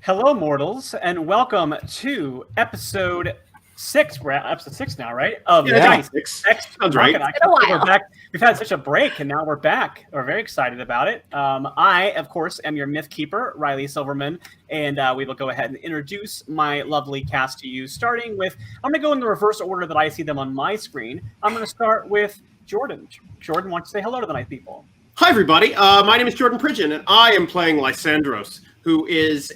Hello, mortals, and welcome to episode 6. We're at episode 6 now, right? Of Six. Sounds right. It's been a while. We're back. We've had such a break, and now we're back. We're very excited about it. I, of course, am your myth keeper, Riley Silverman, and we will go ahead and introduce my lovely cast to you, starting with, I'm going to go in the reverse order that I see them on my screen. I'm going to start with Jordan. Jordan, why don't you say hello to the nice people? Hi, everybody. My name is Jordan Pridgeon, and I am playing Lysandros, who is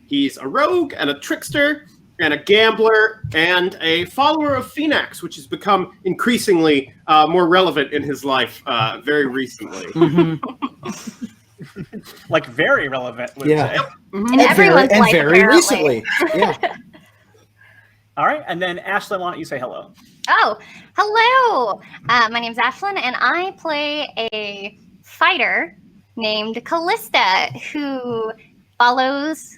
he's a rogue and a trickster and a gambler and a follower of Phoenix, which has become increasingly more relevant in his life very recently. Mm-hmm. Like very relevant. Yeah. Yep. Mm-hmm. And everyone's and like, very apparently. recently. Yeah. All right, and then Ashley, why don't you say hello? Oh, hello. My name's Ashlyn, and I play a fighter named Callista, who follows,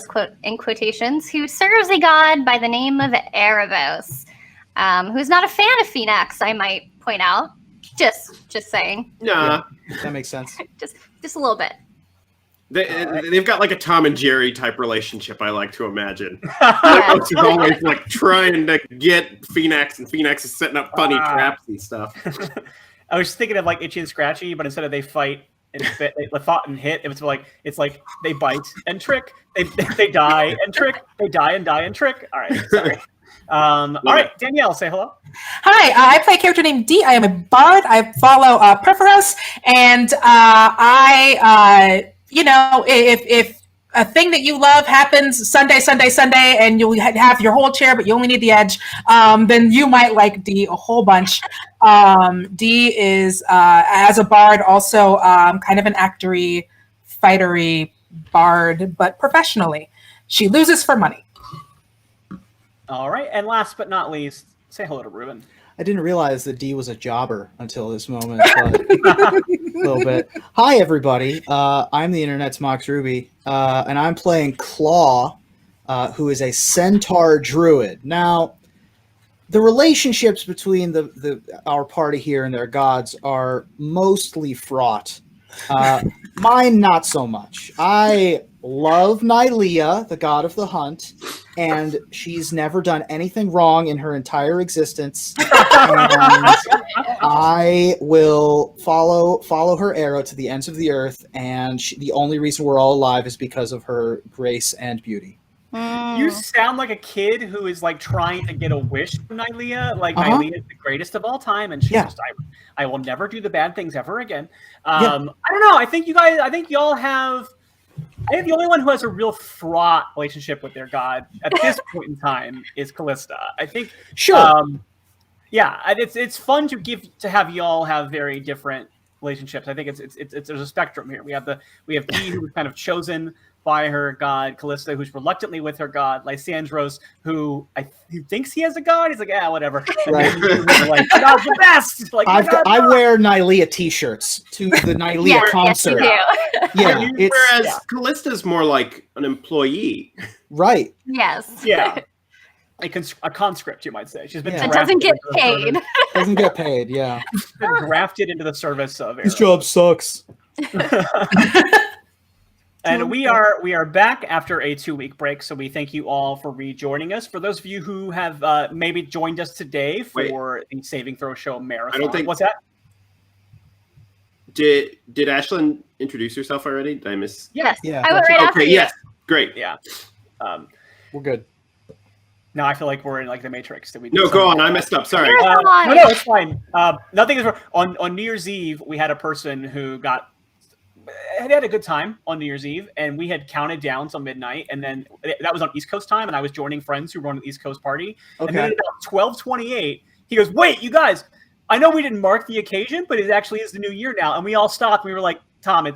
quote, in quotations, who serves a god by the name of Erebos, who's not a fan of Phoenix, I might point out. Just saying. Nah. Yeah, that makes sense. just a little bit. They've got like a Tom and Jerry type relationship, I like to imagine. Yeah. Is always like trying to get Phoenix, and Phoenix is setting up funny traps and stuff. I was thinking of like Itchy and Scratchy, but instead of they fight and they fought and hit, it's like they bite and trick, they die and trick, they die and trick. All right, sorry. All right, Danielle, say hello. Hi, I play a character named Dee. I am a bard. I follow Perforos, and if a thing that you love happens Sunday, and you have your whole chair, but you only need the edge, then you might like Dee a whole bunch. Dee is, as a bard, also kind of an actory, fightery bard, but professionally. She loses for money. All right, and last but not least, say hello to Ruben. I didn't realize that Dee was a jobber until this moment, but a little bit. Hi, everybody. I'm the Internet's Mox Ruby, and I'm playing Claw, who is a centaur druid. Now, the relationships between our party here and their gods are mostly fraught. Mine, not so much. I love Nylea, the god of the hunt, and she's never done anything wrong in her entire existence. And I will follow her arrow to the ends of the earth, and the only reason we're all alive is because of her grace and beauty. You sound like a kid who is like trying to get a wish from Nylea. Like Nylea is the greatest of all time, and she's just, I will never do the bad things ever again. I don't know. I think y'all have. I think the only one who has a real fraught relationship with their god at this point in time is Callista. I think. Sure. It's fun to have y'all have very different relationships. I think there's a spectrum here. We have Dee, who was kind of chosen by her god, Callista, who's reluctantly with her god, Lysandros, who thinks he has a god. He's like, yeah, whatever. Right. Like, God's the best. Like, I wear Nylea t-shirts to the Nylea concert. Yes, you do. Whereas Callista's more like an employee. Right. Yes. Yeah. A conscript, you might say. She's been It doesn't get paid. Doesn't get paid, yeah. Been drafted into the service of This job sucks. And we are back after a 2-week break, so we thank you all for rejoining us. For those of you who have maybe joined us today for the Saving Throw Show marathon, I don't think. What's that? Did Ashlyn introduce herself already? Did I miss? Yes. Yeah. I went right after you. Yes. Great. Yeah. We're good. Now I feel like we're in like the Matrix. No, go on. I messed up. Sorry. No, it's fine. Nothing is wrong. On New Year's Eve, we had a person who had a good time on New Year's Eve, and we had counted down till midnight, and then that was on East Coast time, and I was joining friends who were on the East Coast party. Okay. And then at about 12:28, he goes, "Wait, you guys! I know we didn't mark the occasion, but it actually is the new year now." And we all stopped. We were like, "Tom,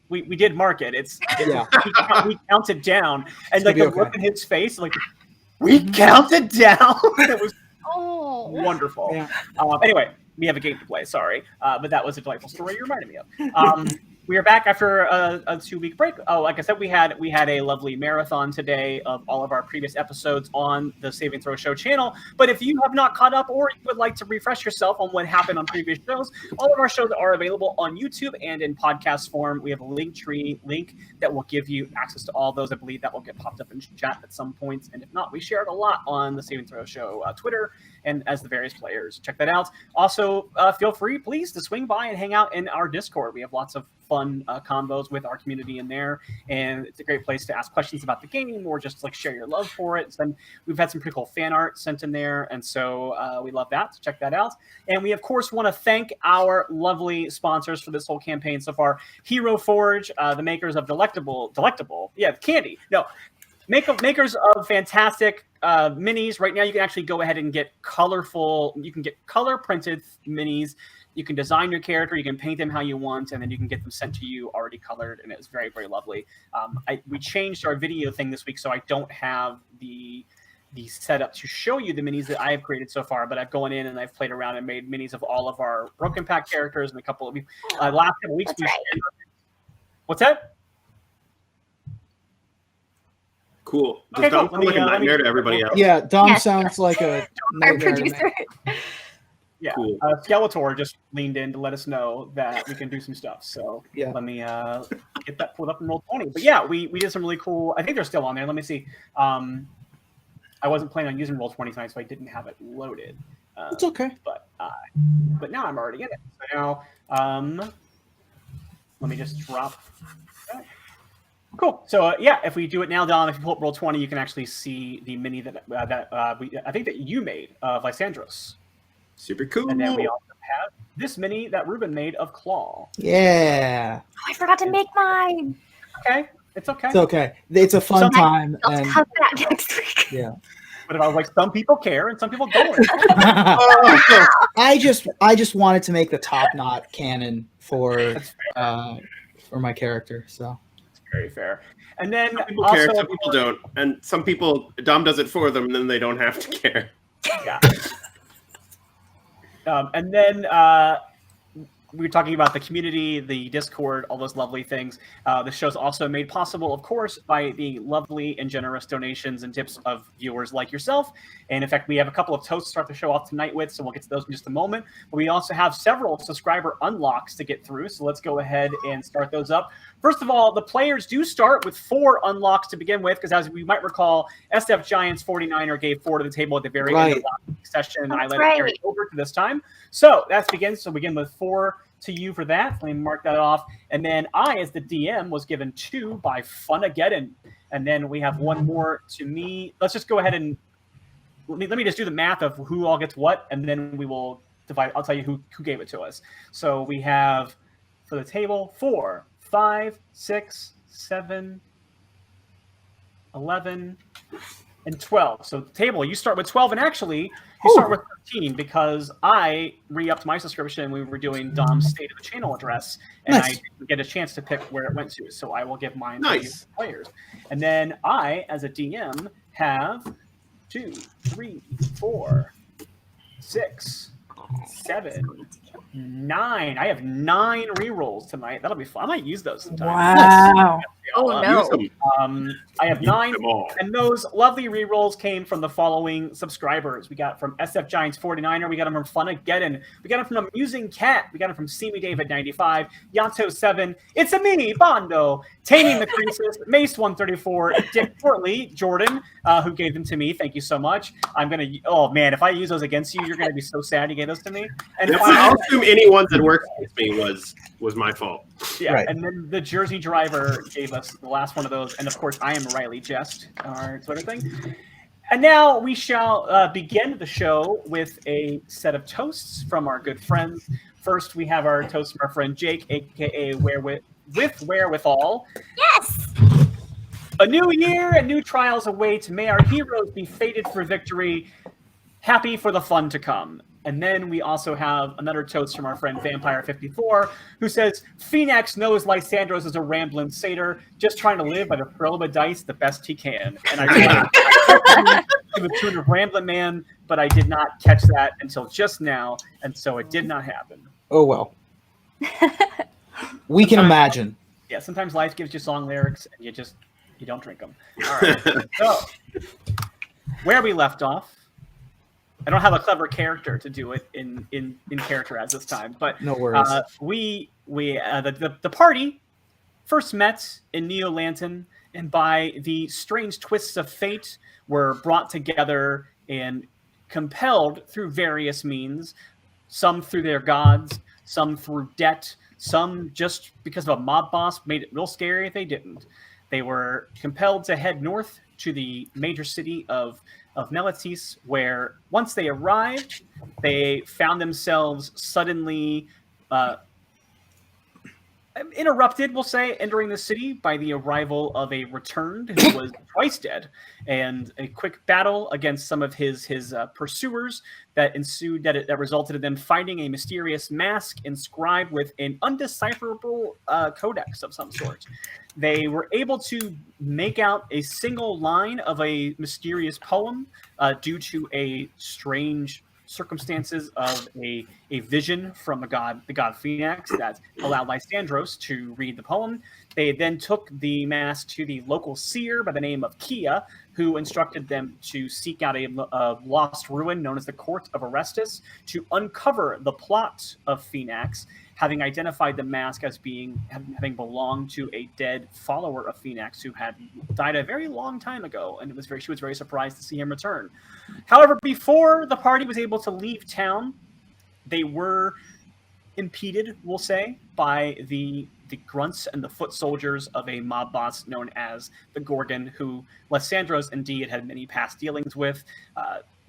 we did mark it. We counted down," and like the look in his face, like we counted down. It was wonderful. Yeah. Anyway, we have a game to play. Sorry, but that was a delightful story you reminded me of. We are back after a 2-week break. Oh, like I said, we had a lovely marathon today of all of our previous episodes on the Saving Throw Show channel. But if you have not caught up or you would like to refresh yourself on what happened on previous shows, all of our shows are available on YouTube and in podcast form. We have a Linktree link that will give you access to all those. I believe that will get popped up in chat at some points. And if not, we share it a lot on the Saving Throw Show Twitter and as the various players. Check that out. Also, feel free, please, to swing by and hang out in our Discord. We have lots of fun combos with our community in there, and it's a great place to ask questions about the game or just like share your love for it. And we've had some pretty cool fan art sent in there, and so we love that. So check that out. And we of course want to thank our lovely sponsors for this whole campaign so far: Hero Forge, the makers of delectable candy. No, makers of fantastic minis. Right now, you can actually go ahead and get colorful. You can get color printed minis. You can design your character, you can paint them how you want, and then you can get them sent to you already colored, and it's very, very lovely. We changed our video thing this week, so I don't have the setup to show you the minis that I have created so far, but I've gone in and I've played around and made minis of all of our Broken Pack characters and a couple of last couple weeks. What's that? Cool. Does Okay, Dom cool. sound like a nightmare to everybody else? Yeah, Dom Yes. sounds like a Our nightmare to me. producer. Yeah, Cool. Skeletor just leaned in to let us know that we can do some stuff. So Yeah. let me get that pulled up in Roll20. But yeah, we did some really cool. I think they're still on there. Let me see. I wasn't planning on using Roll20 tonight, so I didn't have it loaded. It's okay. But now I'm already in it. So now let me just drop that. Cool. So yeah, if we do it now, Don, if you pull up Roll20, you can actually see the mini that I think that you made of Lysandros. Super cool. And then we also have this mini that Ruben made of Claw. Yeah. Oh, I forgot to make mine. Okay, it's okay. It's okay. It's a fun Sometimes time. I'll And come back next week. yeah. But if I was like, some people care and some people don't. I just wanted to make the top knot canon for my character. So It's very fair. And then Some people also, care, some people don't. And some people, Dom does it for them, and then they don't have to care. yeah. And then we were talking about the community, the Discord, all those lovely things. The show's also made possible, of course, by the lovely and generous donations and tips of viewers like yourself. And in fact, we have a couple of toasts to start the show off tonight with, so we'll get to those in just a moment. But we also have several subscriber unlocks to get through, so let's go ahead and start those up. First of all, the players do start with 4 unlocks to begin with, because as we might recall, SF Giants 49er gave 4 to the table at the very end of the session, and I let it carry over to this time. So that begins. So we begin with 4 to you for that. Let me mark that off. And then I, as the DM, was given 2 by Funageddon. And then we have 1 more to me. Let's just go ahead and let me just do the math of who all gets what, and then we will divide. I'll tell you who gave it to us. So we have for the table 4, 5, 6, 7, 11, and 12. So the table, you start with 12, and actually you start with 13 because I re-upped my subscription. We were doing Dom's State of the Channel address, and I didn't get a chance to pick where it went to. So I will give mine to you players. And then I, as a DM, have 2, 3, 4, 6, 7, 9. I have 9 rerolls tonight. That'll be fun. I might use those sometime. Wow. Oh, no. I have 9, and those lovely rerolls came from the following subscribers. We got from SF Giants 49er, we got him from Funageddon, we got him from Amusing Cat, we got him from Seamy David 95, Yato 7, It's a Me, Bondo, Taming the Creases, Mace 134, Dick Portley, Jordan, who gave them to me. Thank you so much. I'm gonna. Oh man, if I use those against you, you're gonna be so sad you gave those to me. And I'll assume any ones that worked against me was my fault. Yeah, Right. and then the Jersey Driver gave us the last one of those, and of course I am Riley Jest, our Twitter thing. And now we shall begin the show with a set of toasts from our good friends. First, we have our toast from our friend Jake, aka Wherewithal. Yes. A new year and new trials await. May our heroes be fated for victory. Happy for the fun to come. And then we also have another toast from our friend Vampire54, who says, Phoenix knows Lysandros is a rambling satyr, just trying to live by the thrill of a dice the best he can. And I realized to the tune of Rambling Man, but I did not catch that until just now, and so it did not happen. oh well. We can imagine. Yeah, sometimes life gives you song lyrics and you don't drink them. All right. So, where we left off, I don't have a clever character to do it in character at this time, but No worries. The party first met in Neo-Lanton, and by the strange twists of fate were brought together and compelled through various means, some through their gods, some through debt, some just because of a mob boss made it real scary if they didn't. They were compelled to head north to the major city of Meletis, where once they arrived, they found themselves suddenly interrupted, we'll say, entering the city by the arrival of a returned who was twice dead, and a quick battle against some of his pursuers that ensued, that resulted in them finding a mysterious mask inscribed with an undecipherable codex of some sort. They were able to make out a single line of a mysterious poem due to a strange circumstances of a vision from the god Phoenix that allowed Lysandros to read the poem. They then took the mask to the local seer by the name of Kia, who instructed them to seek out a lost ruin known as the Court of Orestes to uncover the plot of Phoenix, having identified the mask as having belonged to a dead follower of Phoenix who had died a very long time ago, and she was very surprised to see him return. However, before the party was able to leave town, they were impeded, we'll say, by the grunts and the foot soldiers of a mob boss known as the Gorgon, who Lysandros and Dee had many past dealings with.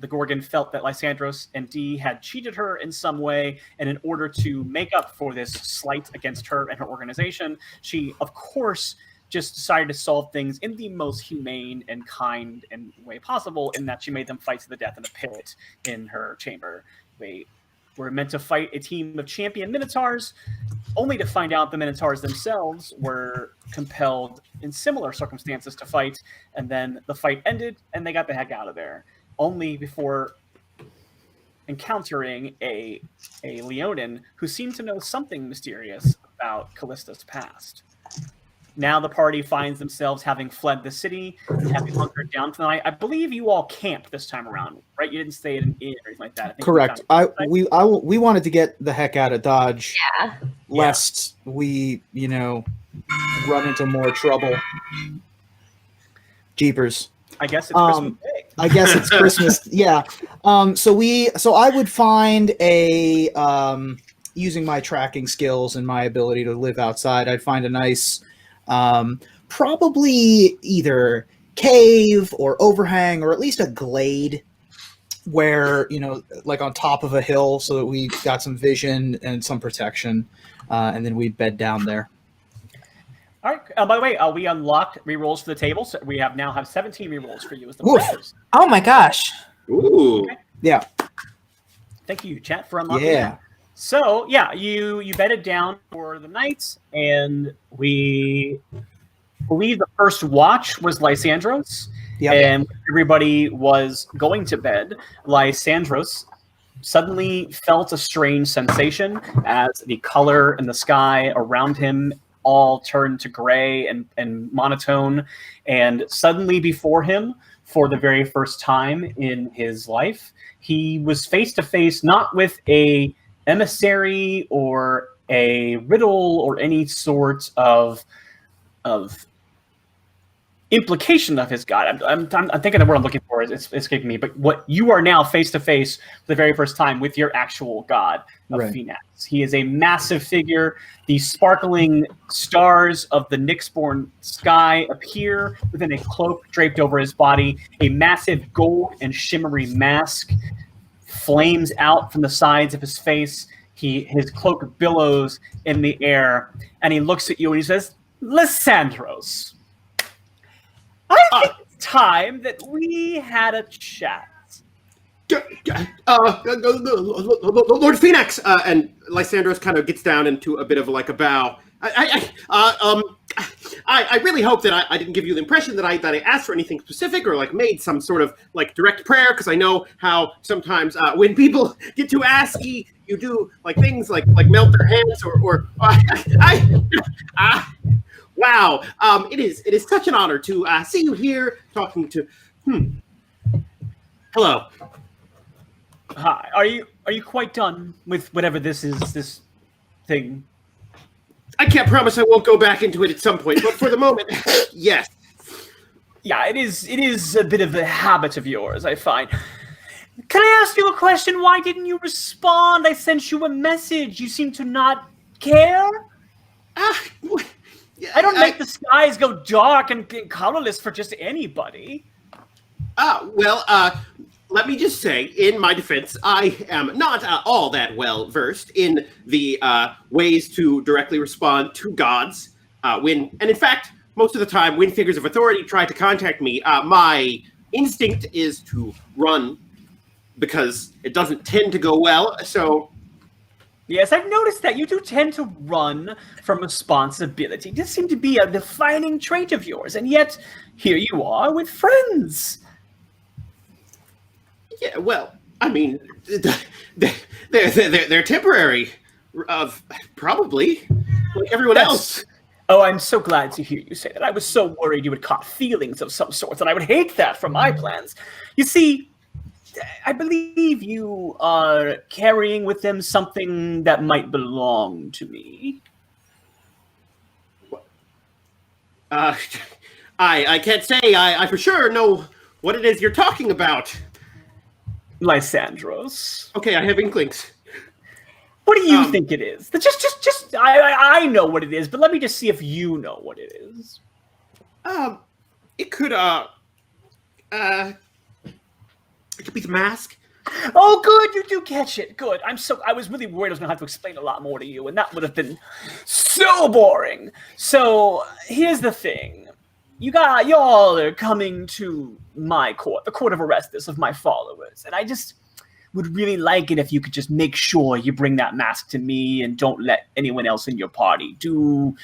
The Gorgon felt that Lysandros and Dee had cheated her in some way, and in order to make up for this slight against her and her organization, she, of course, just decided to solve things in the most humane and kind and way possible, in that she made them fight to the death in a pit in her chamber. They were meant to fight a team of champion Minotaurs, only to find out the Minotaurs themselves were compelled in similar circumstances to fight, and then the fight ended and they got the heck out of there. Only before encountering a Leonin who seemed to know something mysterious about Callista's past. Now the party finds themselves having fled the city, having hunkered down for the night. I believe you all camped this time around, right? You didn't stay at an inn or anything like that. I think Correct. We wanted to get the heck out of Dodge, lest we, run into more trouble. Jeepers. I guess it's Christmas Day. I guess it's Christmas. Yeah. So I would find using my tracking skills and my ability to live outside, I'd find a nice, probably either cave or overhang, or at least a glade where, like on top of a hill, so that we got some vision and some protection, and then we'd bed down there. All right. By the way, we unlocked rerolls for the table, so we now have 17 rerolls for you as the players. Oh my gosh! Ooh. Okay. Yeah. Thank you, chat, for unlocking. Yeah. That. So yeah, you bedded down for the night, and we believe the first watch was Lysandros, and everybody was going to bed. Lysandros suddenly felt a strange sensation as the color in the sky around him all turned to gray and monotone, and suddenly before him, for the very first time in his life, he was face to face not with a emissary or a riddle or any sort of implication of his god. I'm thinking the word I'm looking for is escaping me, but what you are now face to face for the very first time with your actual god of Phoenix. He is a massive figure. The sparkling stars of the Nyxborn sky appear within a cloak draped over his body. A massive gold and shimmery mask flames out from the sides of his face. His cloak billows in the air, and he looks at you and he says, "Lysandros, I think it's time that we had a chat." Lord Phoenix! And Lysandros kind of gets down into a bit of like a bow. I really hope that I didn't give you the impression that I asked for anything specific or like made some sort of like direct prayer, because I know how sometimes when people get too ASCII, you do like things like melt their hands or wow. It is such an honor to see you here talking to. Hello. Hi. Are you quite done with whatever this is? This thing. I can't promise I won't go back into it at some point, but for the moment, yes. Yeah, it is a bit of a habit of yours, I find. Can I ask you a question? Why didn't you respond? I sent you a message. You seem to not care. I don't make the skies go dark and colorless for just anybody. Let me just say, in my defense, I am not all that well versed in the ways to directly respond to gods. And in fact, most of the time, when figures of authority try to contact me, my instinct is to run because it doesn't tend to go well. So, yes, I've noticed that you do tend to run from responsibility. This seemed to be a defining trait of yours, and yet here you are with friends. Yeah, well, I mean, they're temporary, probably, like everyone else. Oh, I'm so glad to hear you say that. I was so worried you had caught feelings of some sort, and I would hate that for my plans. You see, I believe you are carrying with them something that might belong to me. I can't say I for sure know what it is you're talking about. Lysandros. Okay, I have inklings. What do you think it is? I know what it is, but let me just see if you know what it is. It could be the mask. Oh, good, you do catch it. Good. I was really worried I was gonna have to explain a lot more to you, and that would have been so boring. So here's the thing. Y'all are coming to my court, the court of Orestes of my followers, and I just would really like it if you could just make sure you bring that mask to me and don't let anyone else in your party do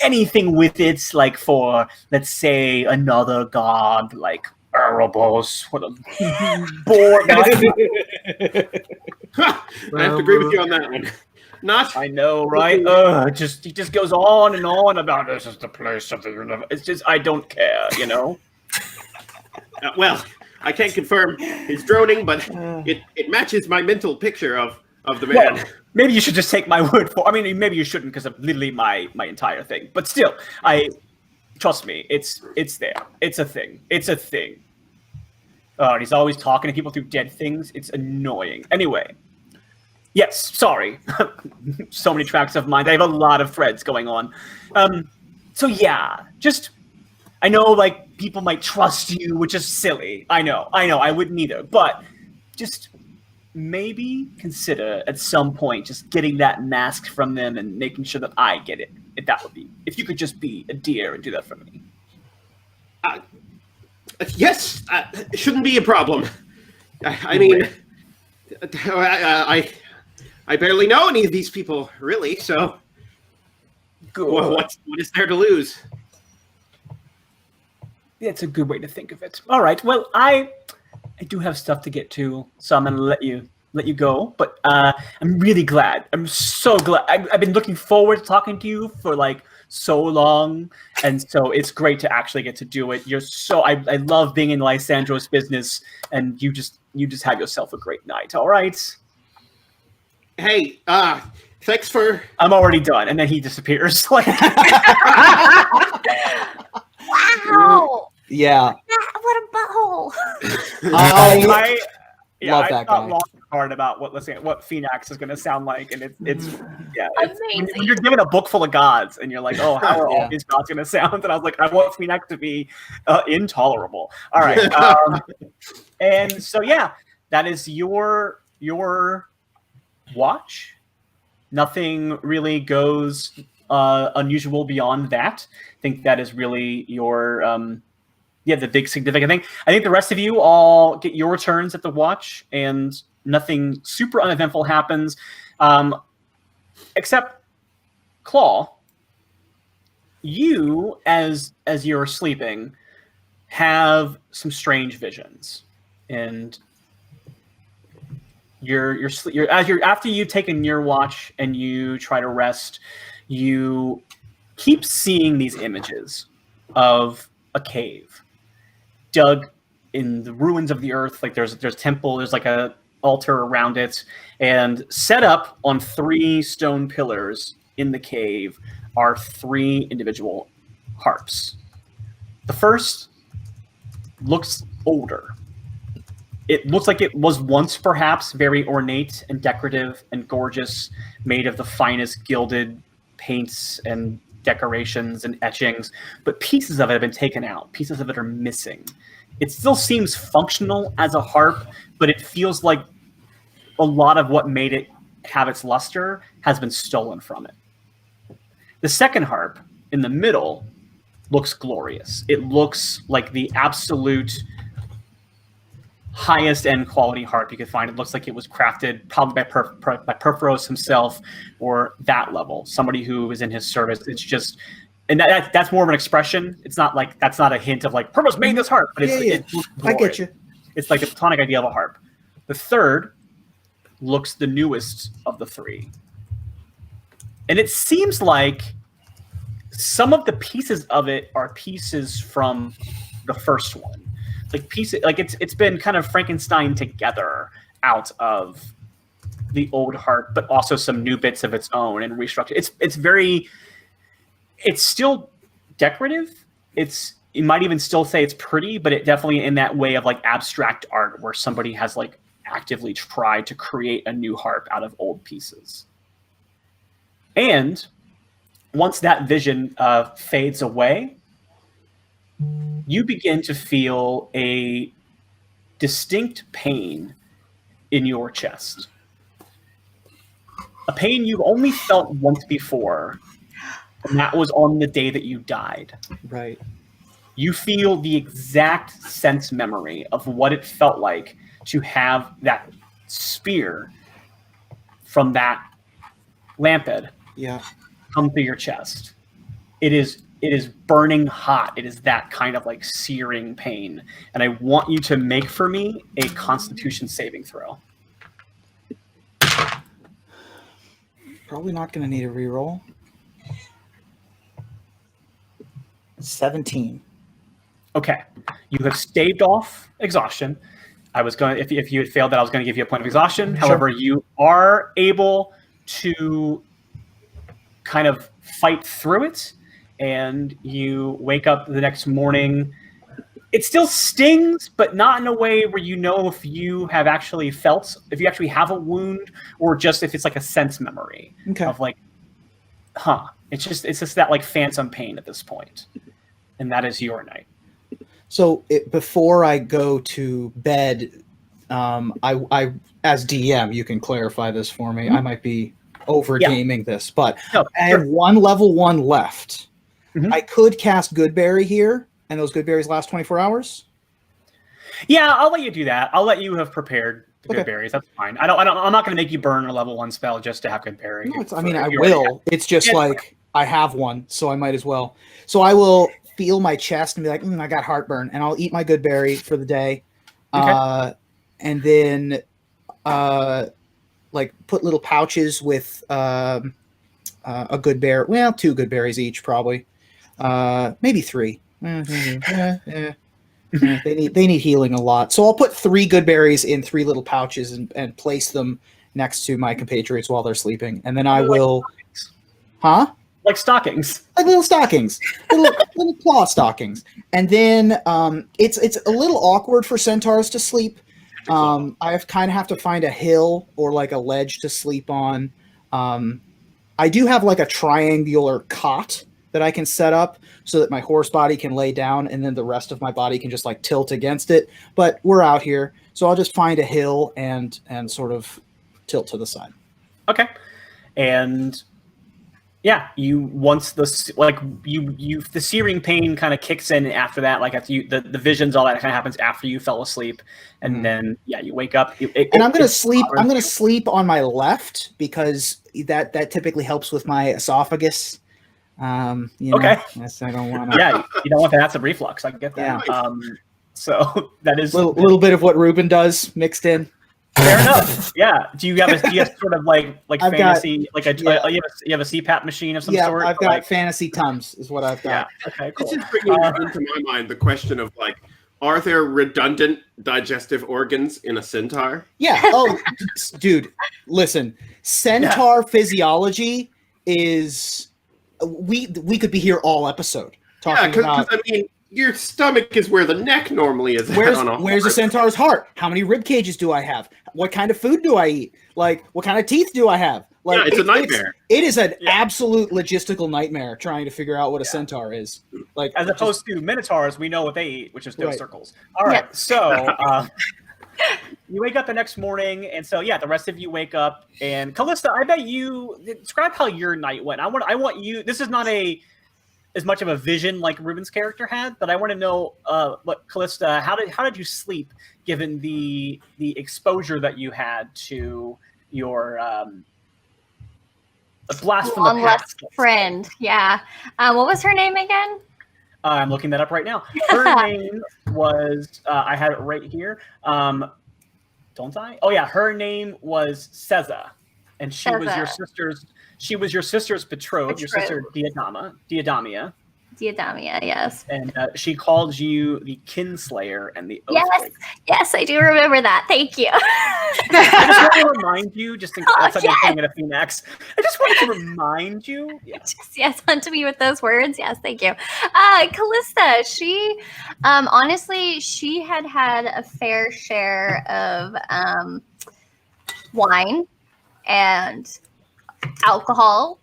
anything with it, like for, let's say, another god, like Erebos. What a bored I have to agree with you on that one. Not. I know, right? He just goes on and on about this is the place of the universe. It's just I don't care, you know. Well, I can't confirm his droning, but it matches my mental picture of the man. Well, maybe you should just take my word for. I mean, maybe you shouldn't because of literally my entire thing. But still, trust me, it's there. It's a thing. It's a thing. And he's always talking to people through dead things. It's annoying. Anyway. Yes, sorry. So many tracks of mind. I have a lot of threads going on. So yeah, I know like people might trust you, which is silly. I know, I wouldn't either. But just maybe consider at some point just getting that mask from them and making sure that I get it. If you could just be a dear and do that for me. Yes, it shouldn't be a problem. I mean, I barely know any of these people, really, so what is there to lose? It's a good way to think of it. All right, well, I do have stuff to get to, so I'm going to let you go, but I'm really glad. I'm so glad. I've been looking forward to talking to you for, like, so long, and so it's great to actually get to do it. I love being in Lysandro's business, and you just have yourself a great night, all right? Hey, thanks for... I'm already done, and then he disappears. Like, Wow! Yeah. What a butthole! I love that guy. Long hard about what Phoenix is going to sound like, and it's Amazing. when you're given a book full of gods, and you're like, oh, how are all these gods going to sound? And I was like, I want Phoenix to be intolerable. All right, and so yeah, that is your watch. Nothing really goes unusual beyond that. I think that is really your the big significant thing. I think the rest of you all get your turns at the watch, and nothing super uneventful happens, except Claw. you, as you're sleeping, have some strange visions, and after you've taken your watch and you try to rest, you keep seeing these images of a cave dug in the ruins of the earth. Like there's a temple, there's like a altar around it, and set up on 3 stone pillars in the cave are 3 individual harps. The first looks older. It looks like it was once perhaps very ornate and decorative and gorgeous, made of the finest gilded paints and decorations and etchings, but pieces of it have been taken out. Pieces of it are missing. It still seems functional as a harp, but it feels like a lot of what made it have its luster has been stolen from it. The second harp in the middle looks glorious. It looks like the absolute highest end quality harp you could find. It looks like it was crafted probably by Perforos himself, or that level, somebody who is in his service. It's just, and that's more of an expression. It's not like, that's not a hint of like Perforos made this harp, but it's I get you. It's like the platonic idea of a harp. The third looks the newest of the 3. And it seems like some of the pieces of it are pieces from the first one. Like pieces, like it's been kind of Frankenstein together out of the old harp, but also some new bits of its own and restructured. It's still decorative. You might even still say it's pretty, but it definitely in that way of like abstract art where somebody has like actively tried to create a new harp out of old pieces. And once that vision fades away, you begin to feel a distinct pain in your chest. A pain you've only felt once before, and that was on the day that you died. Right. You feel the exact sense memory of what it felt like to have that spear from that lamphead come through your chest. It is burning hot. It is that kind of like searing pain. And I want you to make for me a Constitution saving throw. Probably not going to need a reroll. 17. Okay. You have staved off exhaustion. I was going to, if you had failed that, I was going to give you a point of exhaustion. Sure. However, you are able to kind of fight through it, and you wake up the next morning. It still stings, but not in a way where you know if you have actually felt, if you actually have a wound, or just if it's like a sense memory of like, it's just that like phantom pain at this point. And that is your night. So before I go to bed, I as DM, you can clarify this for me. I might be over gaming this, but I have one level 1 left. I could cast Goodberry here, and those good berries last 24 hours. Yeah, I'll let you do that. I'll let you have prepared the good berries. That's fine. I'm not going to make you burn a level 1 spell just to have good berry. No, I will. It's just I have one, so I might as well. So I will feel my chest and be like, I got heartburn, and I'll eat my good berry for the day. And then like put little pouches with a good berry. Well, 2 good berries each, probably. Maybe 3. They need healing a lot. So I'll put 3 good berries in 3 little pouches and place them next to my compatriots while they're sleeping. And then I will... Like stockings. Like little stockings. little claw stockings. And then it's a little awkward for centaurs to sleep. I kind of have to find a hill or like a ledge to sleep on. I do have like a triangular cot that I can set up so that my horse body can lay down and then the rest of my body can just like tilt against it. But we're out here, so I'll just find a hill and sort of tilt to the side. Okay. And yeah, the searing pain kind of kicks in after that, like after the visions, all that kind of happens after you fell asleep, and then you wake up. I'm gonna sleep. I'm gonna sleep on my left because that typically helps with my esophagus. Okay. Yes, I don't want to. Yeah, you don't want the acid reflux. I get that. Yeah. So that is Little bit of what Ruben does mixed in. fair enough. Yeah. Do you have sort of like I've fantasy yeah. you have a CPAP machine of some Yeah, sort? I've got fantasy Tums is what I've got. Yeah. Okay. Cool. This is bringing into my mind the question of like, are there redundant digestive organs in a centaur? Yeah. Oh, dude, listen. Centaur physiology is we could be here all episode talking Because about I mean, your stomach is where the neck normally is. where's on a a horse. centaur's heart? How many rib cages do I have? What kind of food do I eat? Like, what kind of teeth do I have? Like, Yeah, it's a nightmare. It is an absolute logistical nightmare trying to figure out what a centaur is. Like, As opposed to minotaurs, we know what they eat, which is no Right. circles. All right, Yep. so you wake up the next morning, and so yeah, the rest of you wake up. And Callista, I bet you describe how your night went. I want you. This is not as much of a vision like Ruben's character had, but I want to know what Callista. How did you sleep given the exposure that you had to your a blast from the Long past? lost friend. Yeah. What was her name again? I'm looking that up right now. Her name was I had it right here. Don't I? Oh yeah, her name was Seza, and she was your Seza. sister's. She was your sister's betrothed, your sister Diadamia, Diadamia, yes. and she called you the Kinslayer and the Yes. Oathbreaker. Yes, I do remember that. Thank you. I just want to remind you, just in case Oh, I'm playing at a Phoenix. I just wanted to remind you. Yeah. Yes, onto me with those words. Yes, thank you. Callista, she honestly, she had a fair share of wine and alcohol.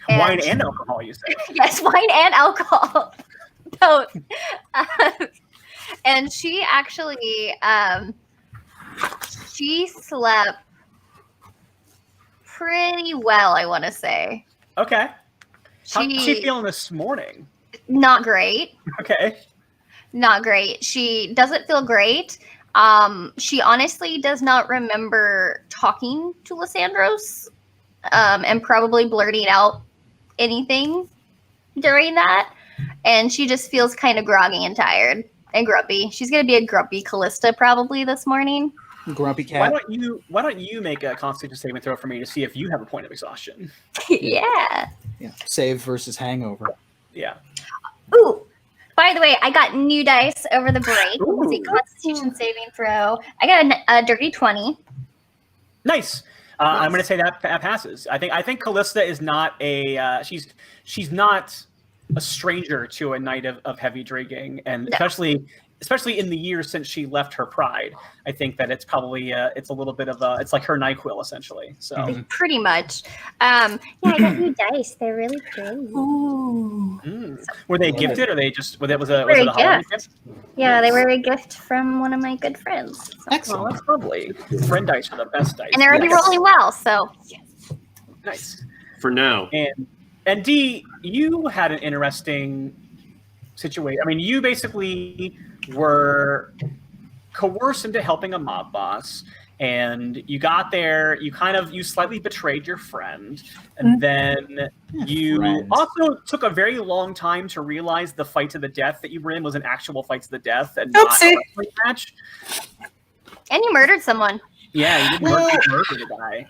Wine and alcohol, you say? Yes, wine and alcohol. Both. And she actually she slept pretty well, I want to say. Okay. How's she She feeling this morning? not great. Okay. Not great. She doesn't feel great. She honestly does not remember talking to Lysandros and probably blurting out anything during that. And she just feels kind of groggy and tired and grumpy. She's going to be a grumpy Callista probably this morning. grumpy Why cat. don't you make a Constitution saving throw for me to see if you have a point of exhaustion? Yeah. Yeah. Save versus hangover. Yeah. Ooh. By the way, I got new dice over the break. Let's see, Ooh. Constitution saving throw. I got a dirty 20. Nice. I'm going to say that passes. I think Callista is not a she's not a stranger to a night of heavy drinking, and No. especially in the years since she left her pride. I think that it's probably it's a little bit of it's like her NyQuil essentially. So Mhm. Pretty much. Yeah, I got new dice. They're really pretty. Ooh. Were they Yeah. gifted, or they just was it a Very holiday gift. gift? Yeah, they were a gift from one of my good friends. So- Oh, Excellent. that's lovely. Friend dice are the best dice. And they're already Yes. rolling well, so Nice. For now. And Dee, you had an interesting situation. I mean, you basically were coerced into helping a mob boss, and you got there. You slightly betrayed your friend, and then you friend. also took a very long time to realize the fight to the death that you were in was an actual fight to the death and not Oopsie. a wrestling match. and you murdered someone. Yeah, you didn't murder the guy.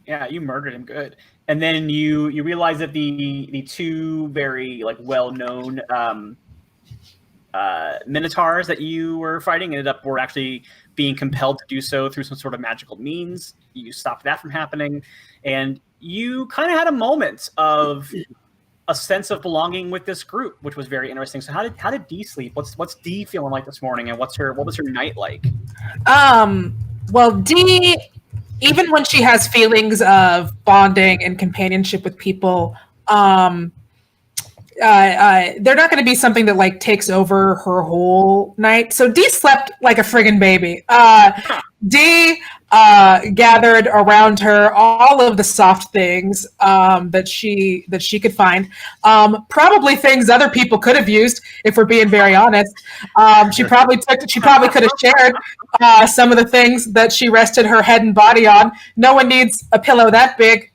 Yeah, you murdered him good. And then you realize that the two very well-known minotaurs that you were fighting were actually being compelled to do so through some sort of magical means. You stopped that from happening, and you kind of had a moment of a sense of belonging with this group, which was very interesting. So how did Dee sleep? What's Dee feeling like this morning, and what was her night like? Well, Dee, even when she has feelings of bonding and companionship with people, they're not going to be something that takes over her whole night. So Dee slept like a friggin' baby. Dee gathered around her all of the soft things that she could find. Probably things other people could have used, if we're being very honest. She probably could have shared some of the things that she rested her head and body on. No one needs a pillow that big.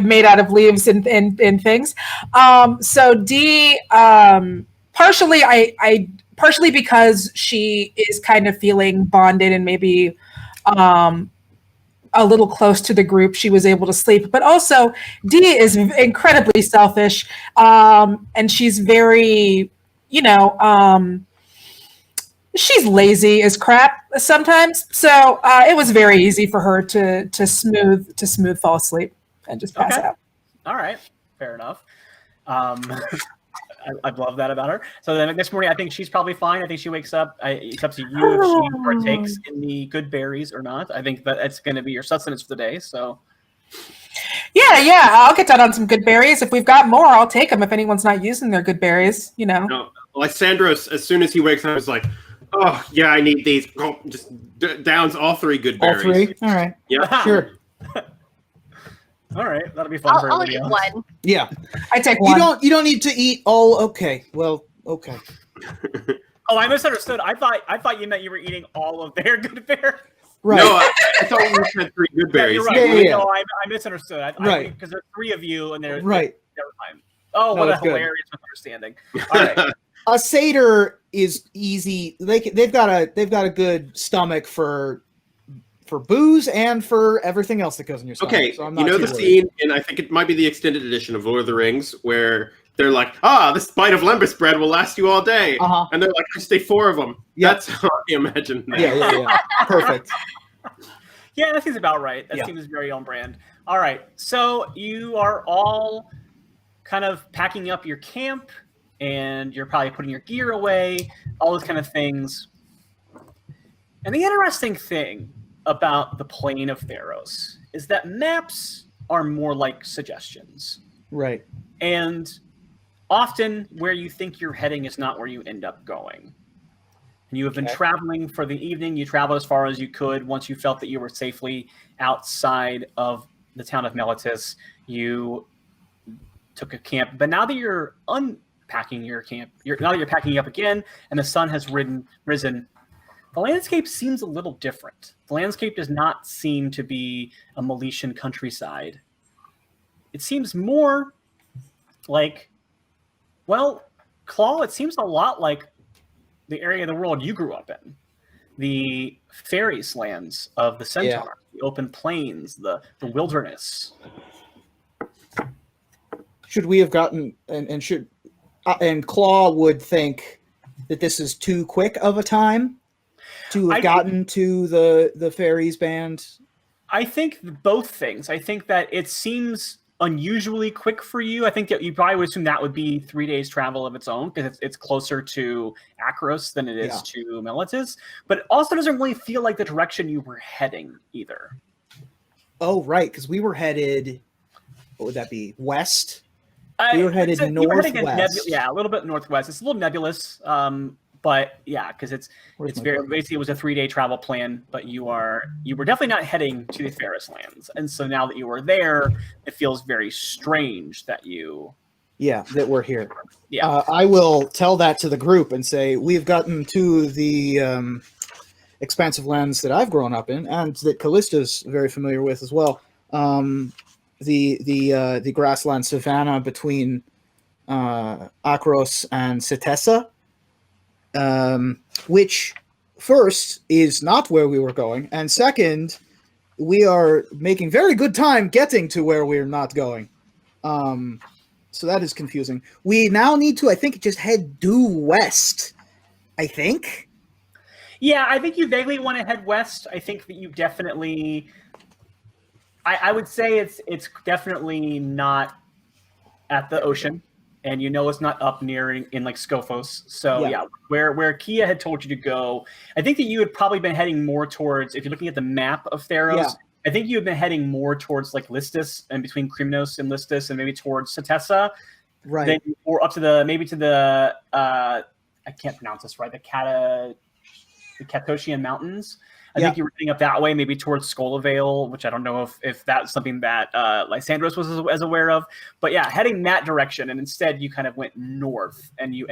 made out of leaves and things. So D, partially because she is kind of feeling bonded and maybe a little close to the group, she was able to sleep. But also, D is incredibly selfish, and she's very, she's lazy as crap sometimes. So it was very easy for her to smooth fall asleep and just pass out. All right, fair enough. I love that about her. So then this morning, I think she's probably fine. I think she wakes up. It's up to you if she partakes in the good berries or not. I think that it's going to be your sustenance for the day. So yeah, I'll get down on some good berries. If we've got more, I'll take them. If anyone's not using their good berries, No, Lysandros, as soon as he wakes up, is like, "Oh yeah, I need these." Oh, just downs all 3 good berries. All 3? All right. Yeah, sure. All right, that'll be fun for I'll everybody eat else. one. Yeah. I take one. You don't need to eat all. Okay. Well. Okay. Oh, I misunderstood. I thought you meant you were eating all of their good berries. Right. No, I thought we said 3 good berries. You're right. Yeah. No, I misunderstood. Right. Because there's 3 of you, and there's Right. Never mind. Oh, No, what a that's good. hilarious misunderstanding. All right. A satyr is easy. They've got a good stomach for booze and for everything else that goes in your stomach. Okay, So I'm you not know too the worried. scene, and I think it might be the extended edition of Lord of the Rings, where they're like, this bite of lembas bread will last you all day. Uh-huh. And they're like, just stay 4 of them. Yep. That's how I imagine that. Yeah. Perfect. Yeah, that seems about right. That seems very on brand. All right, so you are all kind of packing up your camp, and you're probably putting your gear away, all those kind of things. And the interesting thing about the plane of Theros is that maps are more like suggestions. Right. And often where you think you're heading is not where you end up going. And you have been traveling for the evening. You traveled as far as you could. Once you felt that you were safely outside of the town of Melitus, you took a camp. But now that you're unpacking your camp, now that you're packing up again, and the sun has risen, the landscape seems a little different. The landscape does not seem to be a Meletian countryside. It seems more like, well, Claw, it seems a lot like the area of the world you grew up in. The fairies lands of the Centaur, the open plains, the wilderness. Should we have gotten and Claw would think that this is too quick of a time to have gotten to the fairies band? I think both things. I think that it seems unusually quick for you. I think that you probably would assume that would be 3 days travel of its own, because it's closer to Akros than it is to Melitus. But it also doesn't really feel like the direction you were heading either. Oh, right, because we were headed, what would that be, west? We were headed You were heading northwest. a little bit northwest. It's a little nebulous, but yeah, because it's very basically it was a 3-day travel plan. But you were definitely not heading to the Ferris lands, and so now that you were there, it feels very strange that that we're here. Yeah, I will tell that to the group and say we've gotten to the expansive lands that I've grown up in, and that Callista's very familiar with as well. The grassland savanna between Akros and Setessa, which first is not where we were going, and second, we are making very good time getting to where we're not going. So that is confusing. We now need to, I think, just head due west. I think. Yeah, I think you vaguely want to head west. I think that you definitely. I would say it's definitely not at the ocean, and it's not up near in like Scophos. So yeah, where Kia had told you to go, I think that you had probably been heading more towards, if you're looking at the map of Theros, I think you had been heading more towards like Listus, and between Krymnos and Listus, and maybe towards Setessa, right? Or up to the I can't pronounce this right, the Catoshian Mountains. I think you were heading up that way, maybe towards Skolavale, which I don't know if that's something that Lysandros was as aware of. But yeah, heading that direction, and instead you kind of went north, and you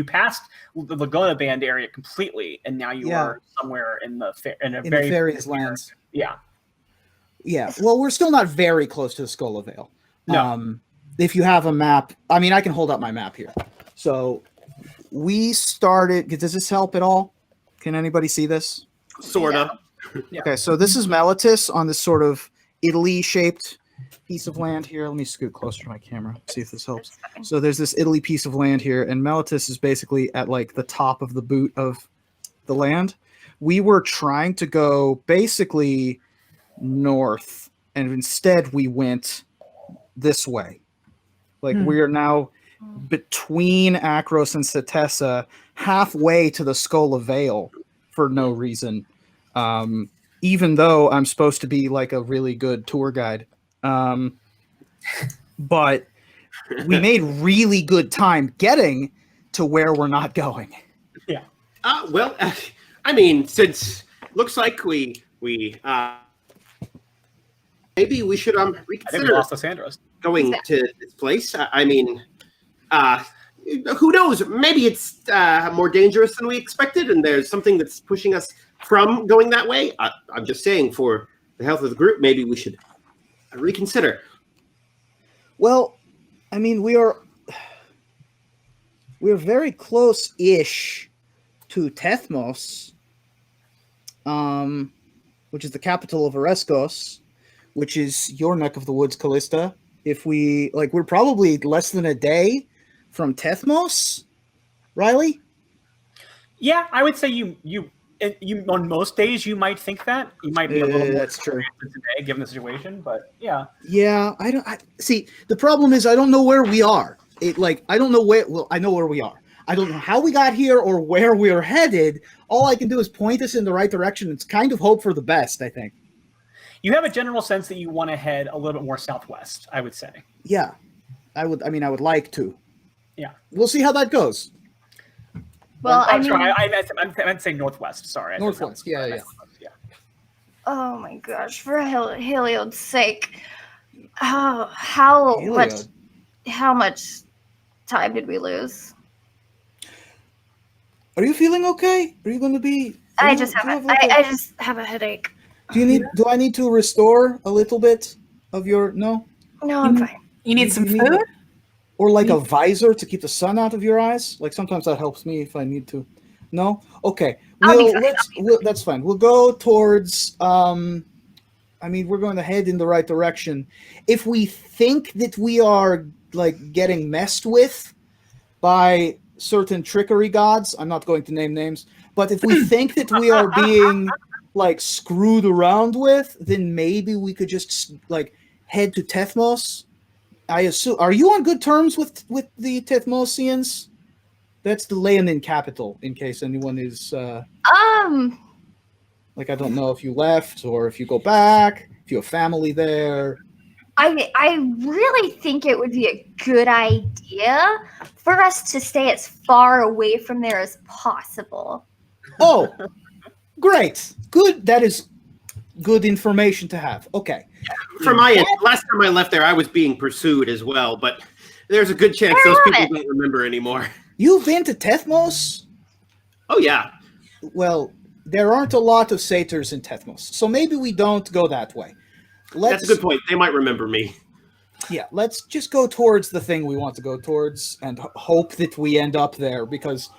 passed the Laguna Band area completely, and now you are somewhere in the fairies lands. Yeah. Yeah. Well, we're still not very close to the Skull of Vale. No. If you have a map, I mean, I can hold up my map here. So we started. Does this help at all? Can anybody see this? Sorta. Yeah. Okay, so this is Melitus on this sort of Italy-shaped piece of land here. Let me scoot closer to my camera, see if this helps. So there's this Italy piece of land here, and Melitus is basically at like the top of the boot of the land. We were trying to go basically north, and instead we went this way. Like we are now between Akros and Setessa, halfway to the Skull of Vale for no reason. Even though I'm supposed to be like a really good tour guide. But we made really good time getting to where we're not going. Yeah. Well, I mean, since looks like we maybe we should I think we reconsider lost Lysandros. going to this place. I mean, who knows? Maybe it's more dangerous than we expected, and there's something that's pushing us from going that way. I'm just saying, for the health of the group, maybe we should reconsider. Well, I mean, we're very close-ish to Tethmos, which is the capital of Oreskos, which is your neck of the woods, Callista. If we we're probably less than a day from Tethmos, Riley. Yeah, I would say you on most days you might think that you might be a little more that's true today given the situation, but yeah. Yeah, I see. The problem is I don't know where we are. I don't know where. Well, I know where we are. I don't know how we got here or where we're headed. All I can do is point us in the right direction. It's kind of hope for the best, I think. You have a general sense that you want to head a little bit more southwest, I would say. Yeah, I would. I mean, I would like to. Yeah, we'll see how that goes. Well, I'm sorry, I meant to say northwest. Sorry, Northwest. Yeah. Oh my gosh! For Heliod's sake, how much time did we lose? Are you feeling okay? Are you going to be? I just have a headache. Do I need to restore a little bit of your? No, I'm fine. You need some food? Or like a visor to keep the sun out of your eyes? Like sometimes that helps me if I need to. No? Okay. That's fine. We'll go towards we're going to head in the right direction. If we think that we are like getting messed with by certain trickery gods, I'm not going to name names, but if we think that we are being like screwed around with, then maybe we could just like head to Tethmos. I assume. Are you on good terms with the Tethmosians? That's the Leonin capital. In case anyone is I don't know if you left or if you go back. If you have family there. I really think it would be a good idea for us to stay as far away from there as possible. Oh, great! Good. That is good information to have. Okay. From my end, last time I left there, I was being pursued as well, but there's a good chance those people don't remember anymore. You've been to Tethmos? Oh, yeah. Well, there aren't a lot of satyrs in Tethmos, so maybe we don't go that way. That's a good point. They might remember me. Yeah, let's just go towards the thing we want to go towards and hope that we end up there, because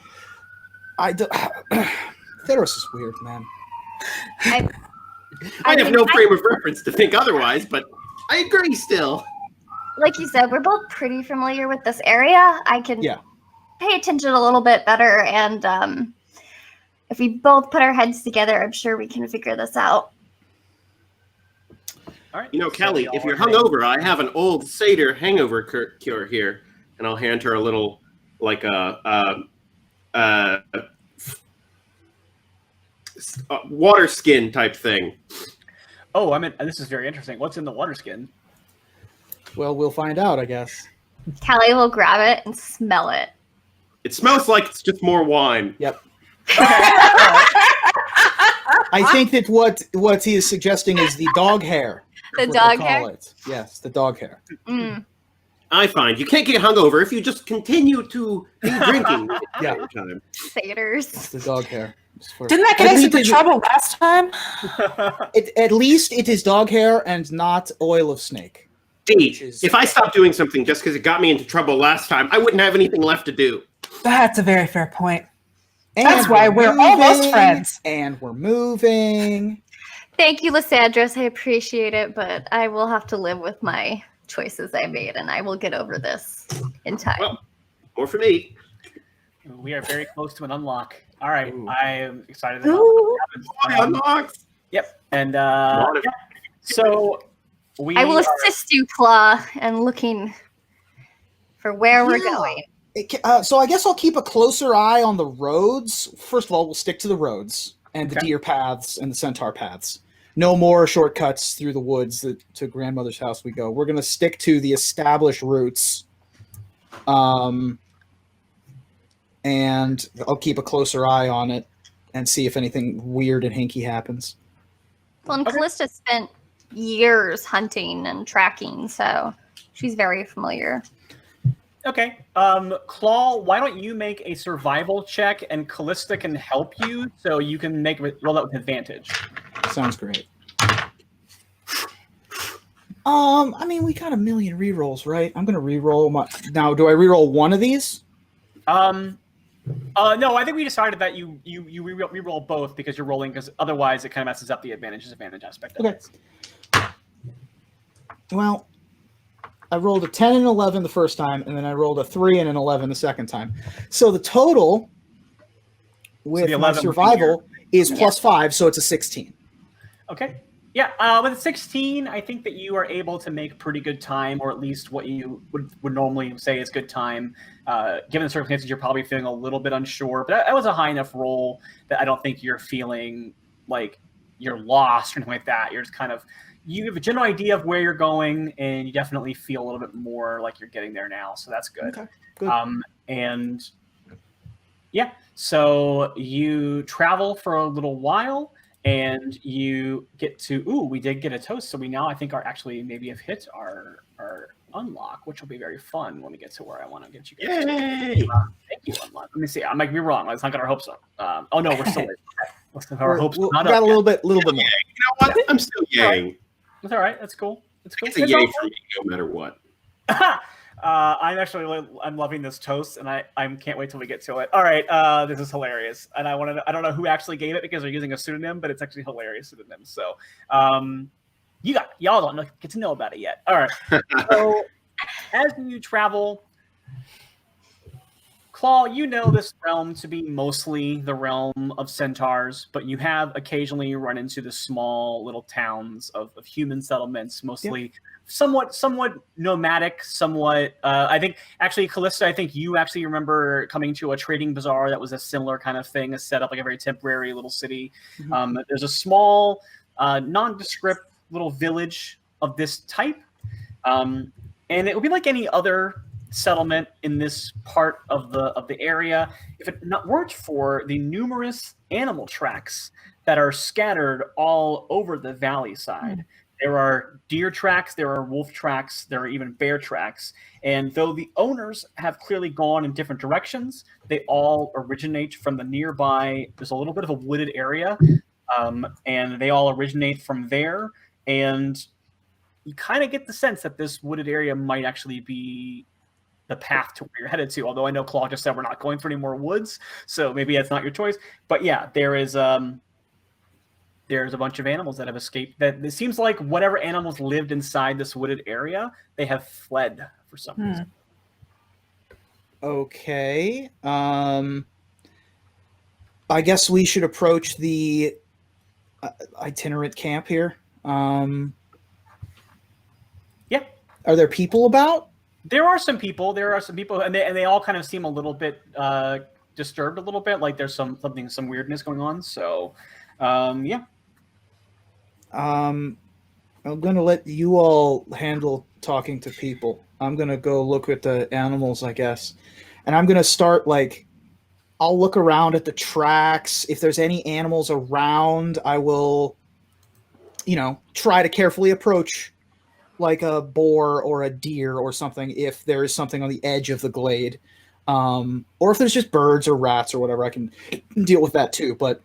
Theros is weird, man. I have no frame of reference to think otherwise, but I agree still. Like you said, we're both pretty familiar with this area. I can pay attention a little bit better, and if we both put our heads together, I'm sure we can figure this out. All right. You know, Kelly, if you're hungover, I have an old satyr hangover cure here, and I'll hand her a little, like water skin type thing. Oh, this is very interesting. What's in the water skin? Well, we'll find out, I guess. Callie will grab it and smell it. It smells like it's just more wine. Yep. Okay. I think that what he is suggesting is the dog hair. The dog hair? Yes, the dog hair. Mm. I find you can't get hungover if you just continue to be drinking. Yeah. Satyrs. It's the dog hair. Didn't that get us into trouble last time? At least it is dog hair and not oil of snake. If I stopped doing something just because it got me into trouble last time, I wouldn't have anything left to do. That's a very fair point. And that's why we're almost friends. And we're moving. Thank you, Lysandros. I appreciate it, but I will have to live with my choices I made, and I will get over this in time. Well, more for me. We are very close to an unlock. All right, I am excited about Ooh. what happens. Unlocks. Yep, and so we. I will assist you, Claw, and looking for where we're going. So I guess I'll keep a closer eye on the roads. First of all, we'll stick to the roads and the deer paths and the centaur paths. No more shortcuts through the woods to grandmother's house we go. We're going to stick to the established routes. And I'll keep a closer eye on it and see if anything weird and hinky happens. Well, and Callista spent years hunting and tracking, so she's very familiar. Okay. Claw, why don't you make a survival check, and Callista can help you, so you can roll that with advantage. Sounds great. I mean, we got a million rerolls, right? I'm gonna reroll my. Now, do I reroll one of these? No, I think we decided that you reroll both because you're rolling, because otherwise it kind of messes up the advantage-disadvantage aspect of it. Well, I rolled a 10 and 11 the first time, and then I rolled a 3 and an 11 the second time. So the total with my survival is +5, so it's a 16. Okay. Yeah, with a 16, I think that you are able to make pretty good time, or at least what you would normally say is good time. Given the circumstances, you're probably feeling a little bit unsure, but that was a high enough roll that I don't think you're feeling like you're lost or anything like that. You're just kind of, you have a general idea of where you're going, and you definitely feel a little bit more like you're getting there now, so that's good. Okay, good. And yeah, so you travel for a little while, and you get to, we did get a toast, so we now I think are actually maybe have hit our unlock, which will be very fun when we get to where I want to get you guys. Yay! Thank you, unlock. Let me see. I might be wrong. Let's not get our hopes up. Oh no, we're still our hopes not got up a little bit more. You know what? I'm still yaying. That's all right. That's cool. It's cool. It's a yay for me, no matter what. I'm loving this toast, and I can't wait till we get to it. All right, this is hilarious, and I don't know who actually gave it because they're using a pseudonym, but it's actually a hilarious pseudonym. So, y'all don't get to know about it yet. All right. So, as you travel, Claw, you know this realm to be mostly the realm of centaurs, but you have occasionally run into the small little towns of human settlements, mostly somewhat nomadic, somewhat. I think actually, Callista, I think you actually remember coming to a trading bazaar that was a similar kind of thing, a setup like a very temporary little city. Mm-hmm. There's a small, nondescript little village of this type, and it would be like any other settlement in this part of the area if it weren't for the numerous animal tracks that are scattered all over the valley side. There are deer tracks, there are wolf tracks, there are even bear tracks, and though the owners have clearly gone in different directions, they all originate from the nearby. There's a little bit of a wooded area, and they all originate from there, and you kind of get the sense that this wooded area might actually be the path to where you're headed to, although I know Claw just said we're not going through any more woods, so maybe that's not your choice. But yeah, there's a bunch of animals that have escaped. That it seems like whatever animals lived inside this wooded area, they have fled for some reason. Okay. I guess we should approach the itinerant camp here. Yeah. Are there people about? There are some people, and they all kind of seem a little bit disturbed, a little bit like there's some weirdness going on. So, yeah. I'm going to let you all handle talking to people. I'm going to go look at the animals, I guess, and I'm going to start I'll look around at the tracks. If there's any animals around, I will, try to carefully approach like a boar or a deer or something if there is something on the edge of the glade. Or if there's just birds or rats or whatever, I can deal with that too. But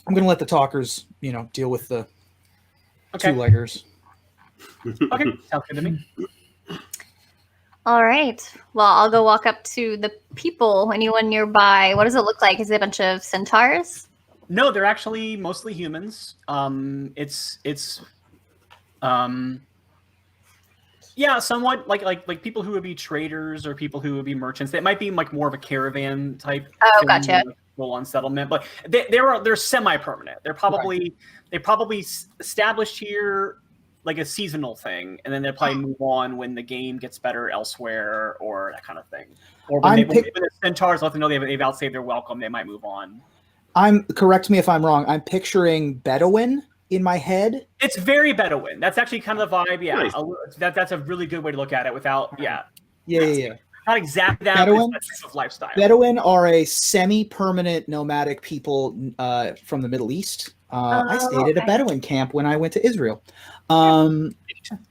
I'm going to let the talkers, deal with the two-leggers. Okay, sounds good to me. All right. Well, I'll go walk up to the people. Anyone nearby? What does it look like? Is it a bunch of centaurs? No, they're actually mostly humans. Yeah, somewhat like people who would be traders or people who would be merchants. They might be like more of a caravan type. Oh, thing, gotcha. like full-on settlement, but they're semi-permanent. They probably established here like a seasonal thing, and then they'll probably move on when the game gets better elsewhere or that kind of thing. Or when the centaurs let them know they've outstayed their welcome, they might move on. Correct me if I'm wrong. I'm picturing Bedouin in my head. It's very Bedouin. That's actually kind of the vibe. Yeah, Nice. That's a really good way to look at it. Without Yeah. not exactly that. Bedouin? But it's that type of lifestyle. Bedouin are a semi-permanent nomadic people from the Middle East. I stayed at a Bedouin camp when I went to Israel.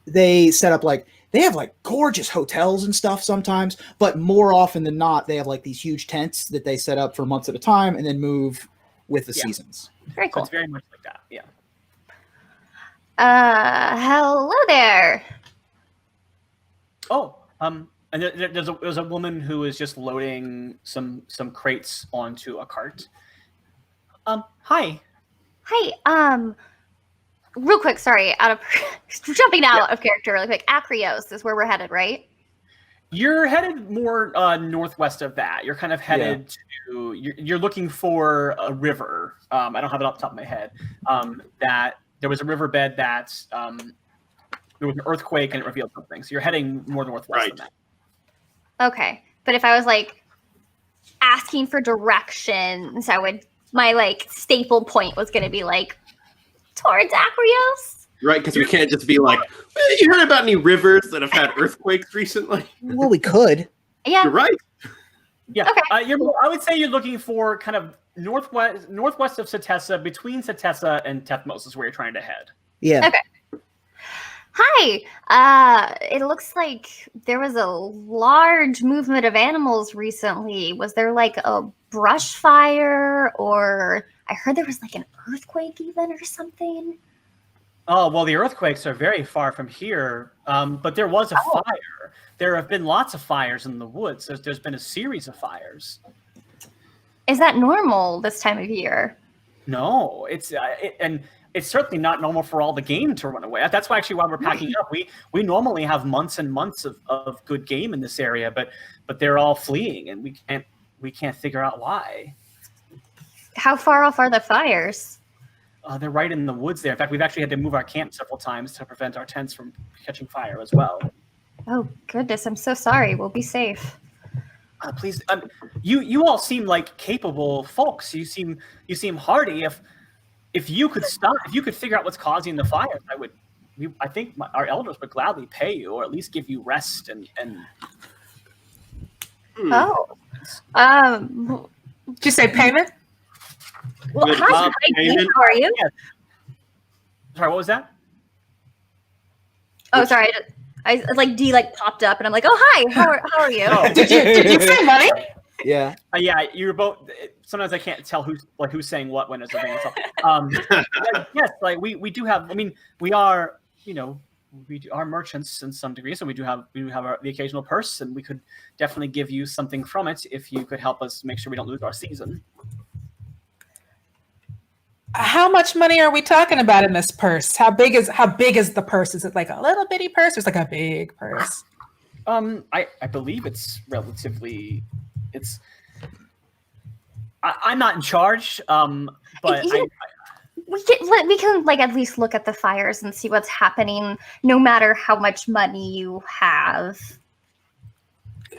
They set up they have gorgeous hotels and stuff sometimes, but more often than not, they have these huge tents that they set up for months at a time and then move with the seasons. Very cool. So it's very much like that. Yeah. Hello there. Oh, and there's a woman who is just loading some crates onto a cart. Hi. Hi. Real quick, sorry, jumping out of character really quick. Acreos is where we're headed, right? You're headed more northwest of that. You're kind of headed to. You're looking for a river. I don't have it off the top of my head. That there was a riverbed that there was an earthquake and it revealed something. So you're heading more northwest of that. Okay, but if I was asking for directions, my staple point was going to be towards Acreos. Right, because we can't just be well, you heard about any rivers that have had earthquakes recently? Well, we could. Yeah. You're right. Yeah. Okay. I would say you're looking for kind of northwest of Setessa, between Setessa and Tethmos is where you're trying to head. Yeah. Okay. Hi. It looks like there was a large movement of animals recently. Was there a brush fire, or I heard there was an earthquake even or something? Oh, well, the earthquakes are very far from here, but there was a fire. There have been lots of fires in the woods. There's been a series of fires. Is that normal this time of year? No, it's certainly not normal for all the game to run away. That's why we're packing up. We normally have months and months of good game in this area, but they're all fleeing, and we can't figure out why. How far off are the fires? They're right in the woods there. In fact, we've actually had to move our camp several times to prevent our tents from catching fire as well. Oh, goodness. I'm so sorry. We'll be safe. Please, you all seem like capable folks. You seem hardy. If you could figure out what's causing the fire, I think our elders would gladly pay you, or at least give you rest and. Oh. Did you say payment? Well, hi, Dee. How are you? Yeah. Sorry, what was that? Oh, sorry. I Dee popped up, and I'm oh, hi. How are you? Oh. Did you say money? Yeah. Yeah, you're both. Sometimes I can't tell who's saying what when it's a band. So, yes, we do have. I mean, we are we are merchants in some degree, so we do have the occasional purse, and we could definitely give you something from it if you could help us make sure we don't lose our season. How much money are we talking about in this purse? How big is the purse? Is it a little bitty purse, or is it a big purse? I believe it's relatively. I'm not in charge, but we can at least look at the fires and see what's happening, no matter how much money you have.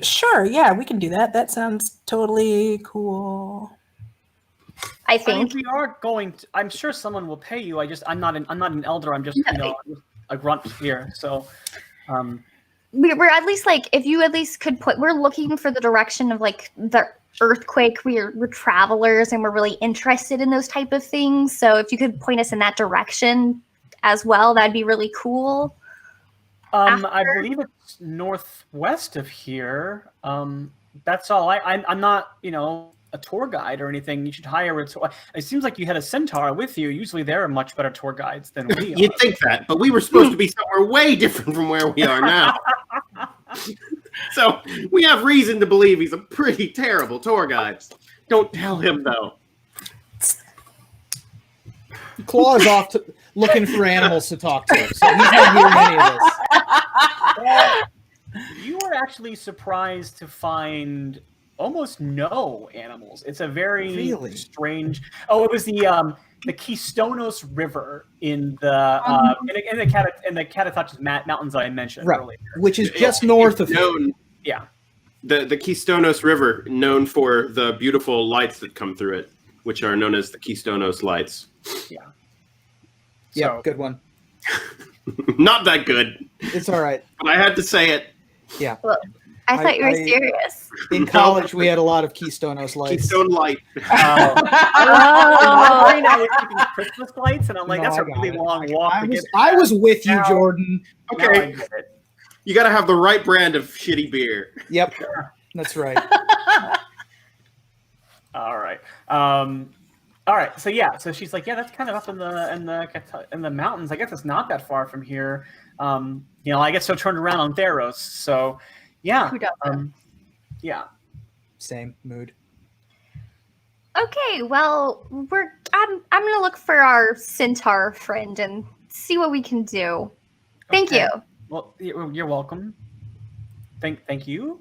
Sure, yeah, we can do that. That sounds totally cool. I think we are going to. I'm sure someone will pay you. I'm not an elder. I'm just a grunt here. So, we're at least if you at least could we're looking for the direction of the earthquake. We're travelers and we're really interested in those type of things. So if you could point us in that direction as well, that'd be really cool. I believe it's northwest of here. That's all. I'm not, a tour guide or anything. You should hire a tour. It seems like you had a centaur with you. Usually they're much better tour guides than we are. You'd think that, but we were supposed to be somewhere way different from where we are now. So we have reason to believe he's a pretty terrible tour guide. Don't tell him, though. Claw is off looking for animals to talk to, so he's not hearing any of this. You were actually surprised to find almost no animals. It's a very strange. Oh, it was the Keistonos River in the in the Catatachus Mountains that I mentioned earlier, which is just north of known. Yeah, the Keistonos River, known for the beautiful lights that come through it, which are known as the Keistonos lights. Yeah. Yeah, good one. Not that good. It's all right. But I had to say it. Yeah. Well, I thought you were serious. In college, we had a lot of Keistonos lights. Keystone light. Right now we're keeping Christmas lights, and I'm like, that's a really long walk. I was with you, Jordan. Okay. You got to have the right brand of shitty beer. Yep. That's right. All right. All right. So yeah. So she's like, yeah, that's kind of up in the mountains. I guess it's not that far from here. I get so turned around on Theros. So yeah. Who doesn't? Yeah. Same mood. Okay. Well, I'm gonna look for our centaur friend and see what we can do. Thank you. Well, you're welcome. Thank you.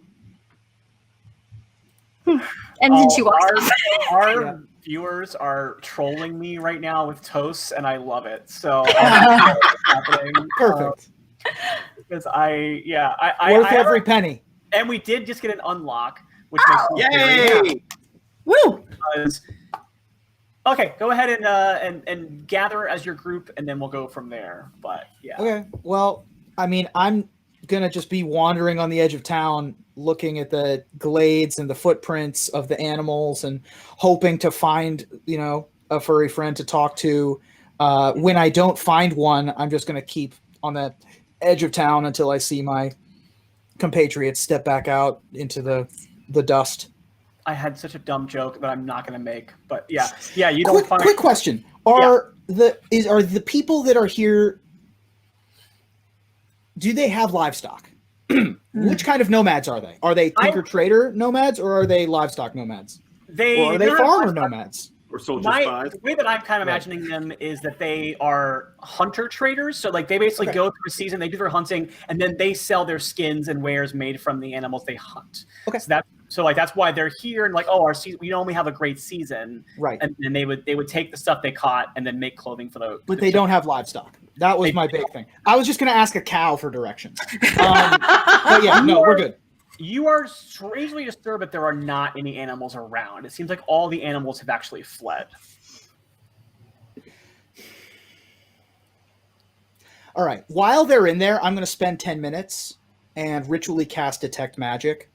And then she walks off. Our viewers are trolling me right now with toasts, and I love it. So perfect. Because I worth every penny. And we did just get an unlock, which makes me yay! Woo! Okay, go ahead and gather as your group, and then we'll go from there. But yeah. Okay. Well, I mean, I'm gonna just be wandering on the edge of town, looking at the glades and the footprints of the animals, and hoping to find, a furry friend to talk to. When I don't find one, I'm just gonna keep on the edge of town until I see my compatriots step back out into the dust. I had such a dumb joke that I'm not going to make, but yeah, you don't find. Quick question: Are the people that are here? Do they have livestock? Which kind of nomads are they? Are they tinker trader nomads, or are they livestock nomads? Or are they farmer nomads? Or soldier spies? The way that I'm kind of imagining them is that they are hunter traders. So like they basically go through a season, they do their hunting, and then they sell their skins and wares made from the animals they hunt. Okay. So that's why they're here, and like, our season, we only have a great season, right? And then they would take the stuff they caught and then make clothing for those. But they don't have livestock. That was my big thing. I was just going to ask a cow for directions. But yeah, no, we're good. You are strangely disturbed that there are not any animals around. It seems like all the animals have actually fled. All right. While they're in there, I'm going to spend 10 minutes and ritually cast Detect Magic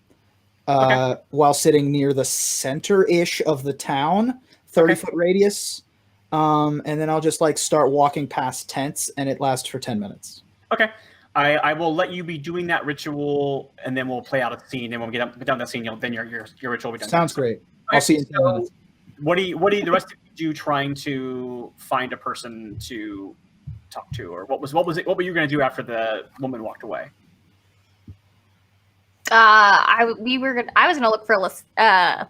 while sitting near the center-ish of the town, 30-foot radius. And then I'll just start walking past tents, and it lasts for 10 minutes. Okay. I will let you be doing that ritual, and then we'll play out a scene. And when we get done that scene, then your ritual will be done. Sounds great. I'll see you in 10 minutes. What do you the rest of you do trying to find a person to talk to, or what were you going to do after the woman walked away? I was gonna look for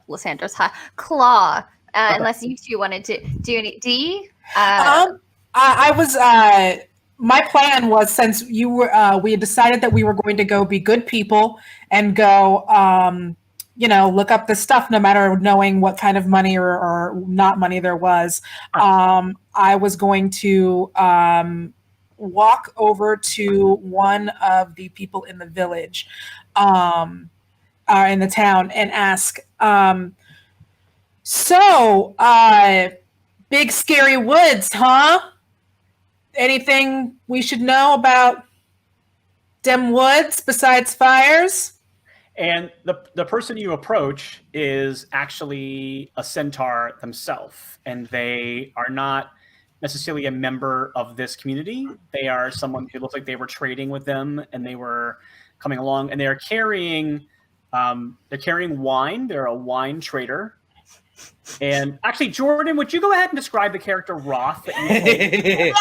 Lysandra's Claw. Unless you two wanted to do any D. I was. My plan was, since you were, we had decided that we were going to go be good people and go, look up this stuff, no matter knowing what kind of money or not money there was. I was going to walk over to one of the people in the village, in the town, and ask, big scary woods, huh? Anything we should know about them woods besides fires? And the person you approach is actually a centaur themselves, and they are not necessarily a member of this community. They are someone who looks like they were trading with them, and they were coming along, and they are carrying They're carrying wine. They're a wine trader. And actually, Jordan, would you go ahead and describe the character Roth that you played?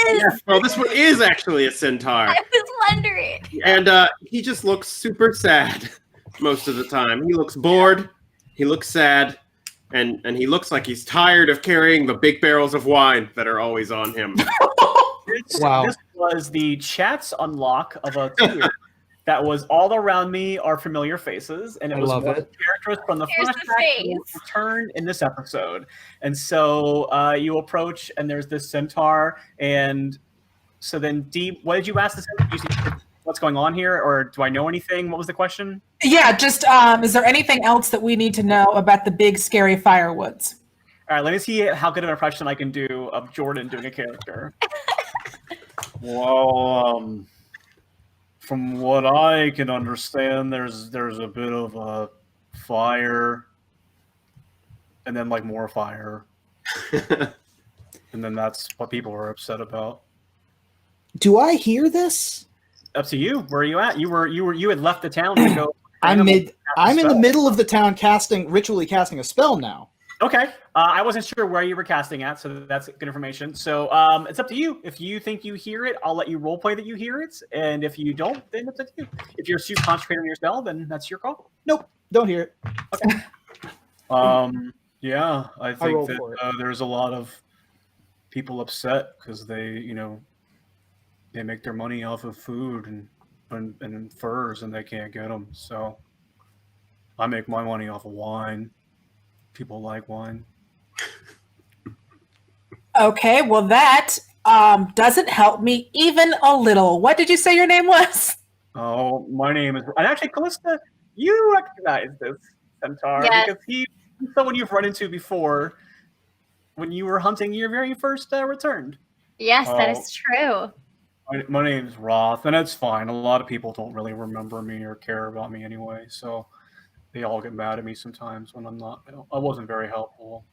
Yes! Well, this one is actually a centaur. I was wondering. And he just looks super sad most of the time. He looks bored. He looks sad. And he looks like he's tired of carrying the big barrels of wine that are always on him. Wow. This was the chat's unlock of a tier that was all around me are familiar faces, and it I was love one of it. the characters from the Here's the flashback that will face. return in this episode. And so you approach, and there's this centaur, and so then Dee, what did you ask the centaur? What's going on here, or do I know anything? What was the question? Yeah, just is there anything else that we need to know about the big scary firewoods? All right, let me see how good of an impression I can do of Jordan doing a character. Well, from what I can understand, there's a bit of a fire, and then like more fire, and then that's what people are upset about. Do I hear this? Up to you. Where are you at? You had left the town to go. I'm in the spell. middle of the town ritually casting a spell now. Okay. I wasn't sure where you were casting at, so that's good information. So it's up to you. If you think you hear it, I'll let you roleplay that you hear it. And if you don't, then it's up to you. If you're too concentrated on your spell, then that's your call. Nope, don't hear it. Okay. Yeah, I think roll for it. that there's a lot of people upset because they make their money off of food and furs, and they can't get them. So I make my money off of wine. People like wine. Okay, well that doesn't help me even a little. What did you say your name was? Oh, my name is... And actually, Callista, you recognize this centaur Yes. because he's someone you've run into before when you were hunting your very first returned. Yes, that Oh. is true. My name's Roth, and it's fine. A lot of people don't really remember me or care about me anyway, so they all get mad at me sometimes when I wasn't very helpful.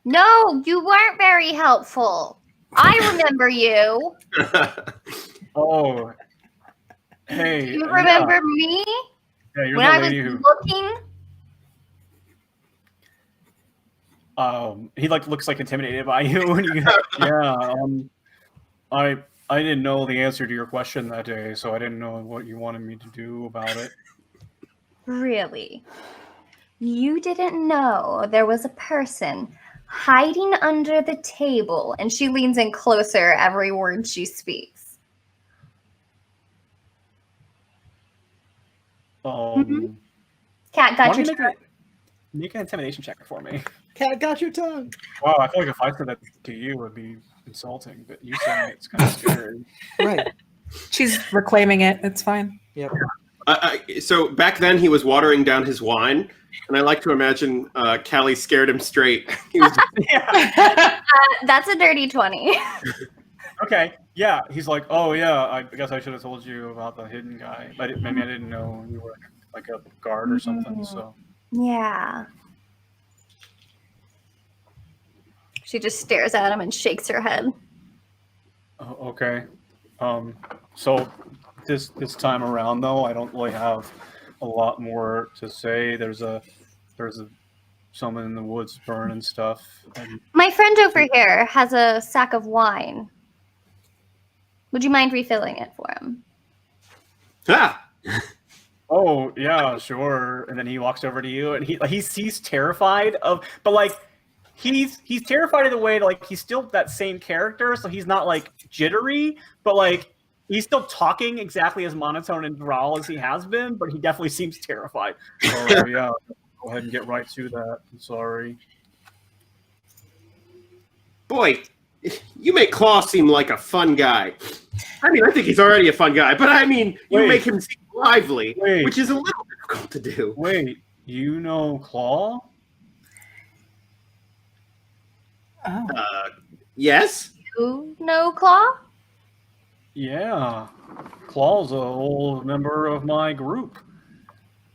No, you weren't very helpful. I remember you. Oh, hey. You remember me Yeah, you're when the I was lady who... looking? He looks like intimidated by you. And I didn't know the answer to your question that day, so I didn't know what you wanted me to do about it. Really? You didn't know there was a person hiding under the table, and she leans in closer every word she speaks. Um, Cat, why got don't your you turn. make an intimidation check for me. Cat got your tongue. Wow, I feel like if I said that to you, it would be insulting, but you saying it's kind of scary. Right. She's reclaiming it. It's fine. Yep. So back then he was watering down his wine, and I like to imagine Callie scared him straight. He was Yeah. That's a dirty 20. Okay. Yeah. He's like, oh yeah, I guess I should have told you about the hidden guy, but maybe I didn't know you were like a guard or something. So Yeah. She just stares at him and shakes her head. okay. So this time around though, I don't really have a lot more to say. There's a someone in the woods burning stuff. And My friend over here has a sack of wine. Would you mind refilling it for him? oh yeah, sure. And then he walks over to you, and he's terrified of, but like he's terrified of the way that, like, he's still that same character, so he's not like jittery, but like he's still talking exactly as monotone and growl as he has been, but he definitely seems terrified. Oh yeah, go ahead and get right to that. I'm sorry. Boy, you make Claw seem like a fun guy. I mean, I think he's already a fun guy, but I mean, you Wait. make him seem lively, Wait. which is a little difficult to do. Wait, you know Claw? Oh. Yes? You know Claw? Yeah, Claw's a old member of my group.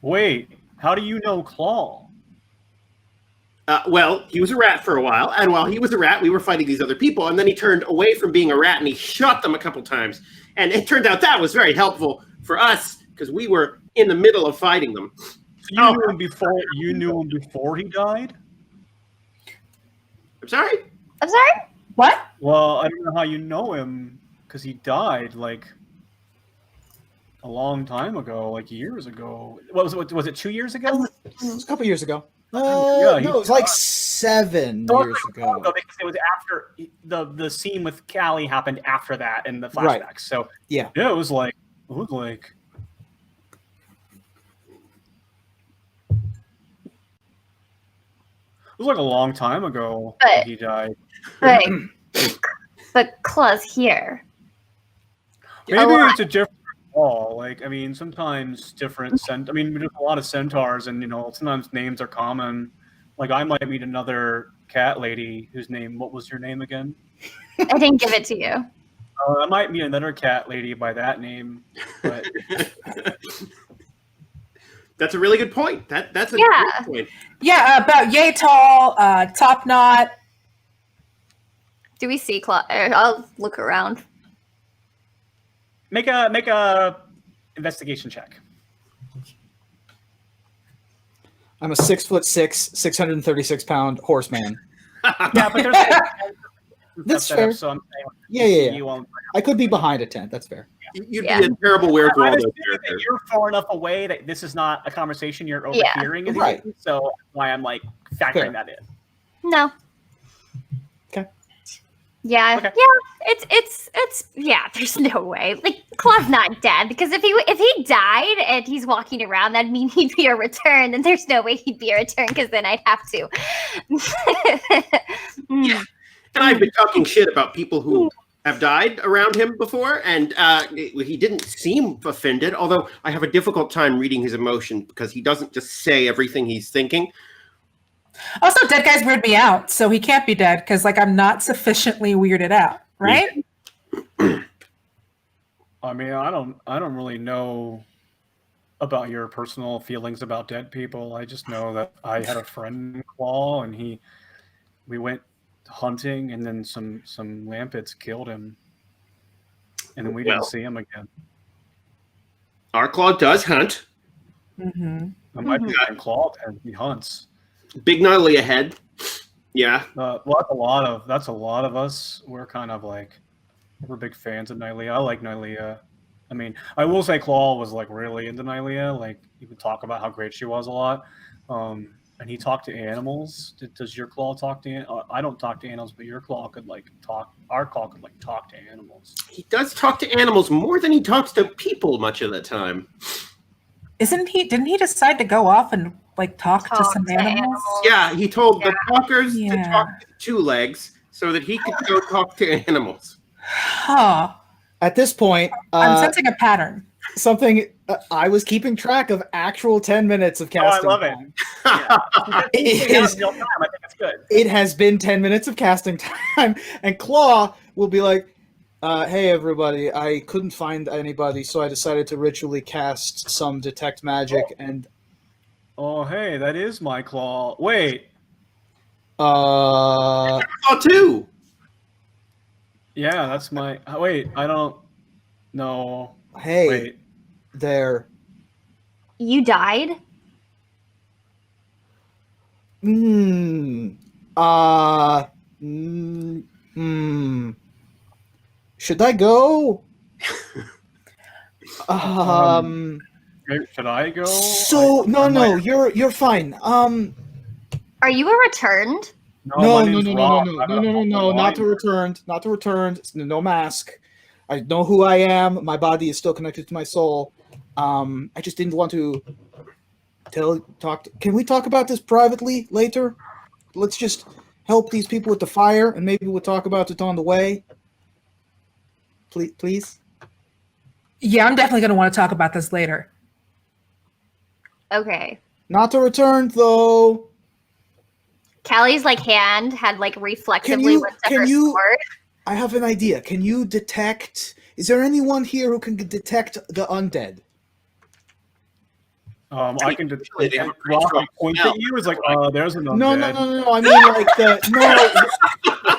Wait, how do you know Claw? Well, he was a rat for a while, and while he was a rat, we were fighting these other people, and then he turned away from being a rat, and he shot them a couple times. And it turned out that was very helpful for us, because we were in the middle of fighting them. So you knew him before. You knew him before he died. I'm sorry? I'm sorry? What? Well, I don't know how you know him because he died like a long time ago, like years ago. What was it 2 years ago? It was a couple years ago. Yeah, No, it was like 7 No, years ago. because it was after the scene with Callie happened after that in the flashbacks. Right. So Yeah. it was like a long time ago But- that he died. But Claw's here. Maybe lot. it's a different wall. Like, I mean, sometimes different I mean, there's a lot of centaurs, and sometimes names are common. Like, I might meet another cat lady whose name. What was your name again? I didn't give it to you. I might meet another cat lady by that name. But That's a really good point. That's a Yeah. great point. Yeah, about yay tall, top knot. Do we see Claw? I'll look around. make a investigation check. I'm a 6'6", 636-pound horseman. Yeah, but there's That's set up, fair. so I'm saying Yeah. you won't. I could be behind a tent. That's fair. You'd Yeah. be a terrible Where's I'm Waldo assuming character. that you're far enough away that this is not a conversation you're Yeah. overhearing. Right. So that's why I'm like factoring Fair. that in. No. Okay. Yeah. Okay. Yeah. It's yeah. There's no way. Like Claw's not dead because if he died and he's walking around, that'd mean he'd be a return, and there's no way he'd be a return because then I'd have to. Yeah. And I've been talking shit about people who have died around him before, and he didn't seem offended, although I have a difficult time reading his emotion because he doesn't just say everything he's thinking. Also, dead guys weird me out, so he can't be dead because I'm not sufficiently weirded out, right? I mean, I don't really know about your personal feelings about dead people. I just know that I had a friend named Claw, and we went hunting, and then some lampids killed him, and then we didn't Well. see him again. Our Claw does hunt. Mm-hmm. I might be in Claw, and he hunts. Big gnarly ahead. Yeah. Well, that's a lot of us. We're kind of like we're big fans of Nylea. I like Nylea. I mean, I will say Claw was like really into Nylea. Like he would talk about how great she was a lot. And he talked to animals. Does your Claw talk to? I don't talk to animals, but your Claw could like talk. Our Claw could like talk to animals. He does talk to animals more than he talks to people much of the time. Didn't he decide to go off and talk to Talk some to animals? animals. Yeah, he told the talkers to Yeah. talk to two legs so that he could go talk to animals. Huh. At this point, I'm sensing a pattern. something I was keeping track of actual 10 minutes of Oh, I casting love it. time. Yeah. It Yeah, is- real time. I think it's good. It has been 10 minutes of casting time, and Claw will be like, hey, everybody, I couldn't find anybody, so I decided to ritually cast some detect magic, and Oh, hey, that is my Claw. Wait, Oh, too. yeah, that's my. Wait, I don't. No. hey, Wait. there. You died? Should I go? Maybe, should I go? So no, you're fine. Are you a returned? No, my name's Rob. I don't know no, why. not to return, not to return. No mask. I know who I am. My body is still connected to my soul. I just didn't want to talk. Can we talk about this privately later? Let's just help these people with the fire, and maybe we'll talk about it on the way. Please. Yeah, I'm definitely going to want to talk about this later. Okay. Not to return though. Callie's hand had reflexively you- went to can her you- sword. I have an idea. Can you detect? Is there anyone here who can detect the undead? I can just They have a pretty Rob strong point smell. at you. It's like, there's an undead. No. I mean, like the no.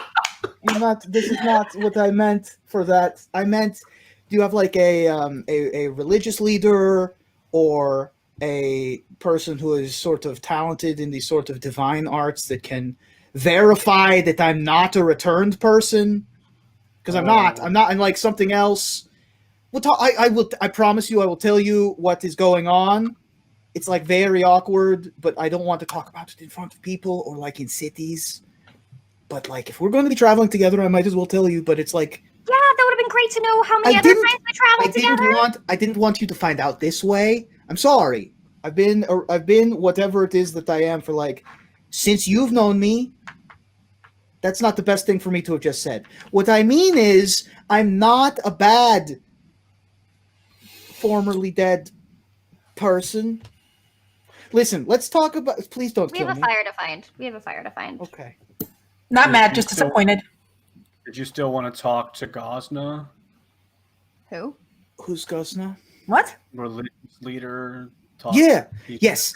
I'm not. This is not what I meant for that. I meant, do you have a religious leader or a person who is sort of talented in these sort of divine arts that can verify that I'm not a returned person, because I'm not. I'm like something else. We'll talk. I will. I promise you, I will tell you what is going on. It's like very awkward, but I don't want to talk about it in front of people or like in cities. But like, if we're going to be traveling together, I might as well tell you. But it's like, Yeah, that would have been great to know how many other times we traveled together. I didn't want you to find out this way. I'm sorry. I've been whatever it is that I am for like, since you've known me. That's not the best thing for me to have just said. What I mean is, I'm not a bad, formerly dead person. Listen, let's talk about. Please don't kill me. We have a fire to find. Okay. Not mad, just disappointed. Did you still want to talk to Gosna? Who? Who's Gosna? What? Religious leader? Yeah. Yes.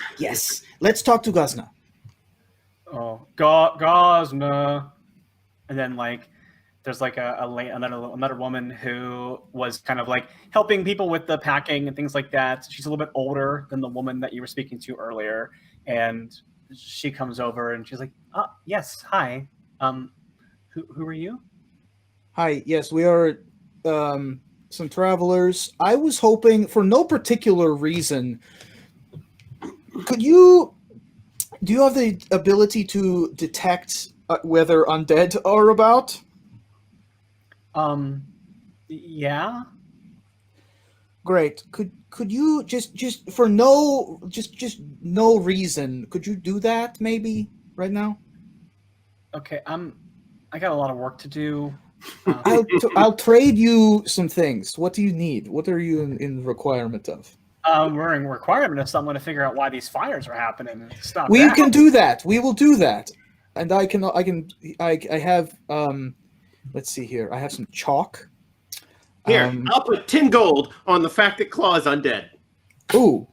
Let's talk to Gosna. Oh, Gosna. And then like, there's like another woman who was kind of like helping people with the packing and things like that. She's a little bit older than the woman that you were speaking to earlier, and she comes over and she's like, "Oh, yes, hi. Who are you?" Hi. Yes, we are some travelers. I was hoping, for no particular reason, do you have the ability to detect whether undead are about? Yeah. Great. Could you just for no reason, could you do that maybe right now? Okay. I got a lot of work to do. I'll trade you some things. What do you need? What are you in requirement of? We're in requirement of someone to figure out why these fires are happening and stop. We that. can do that. We will do that. And I have let's see here. I have some chalk. Here, I'll put 10 gold on the fact that Claw is undead. Ooh.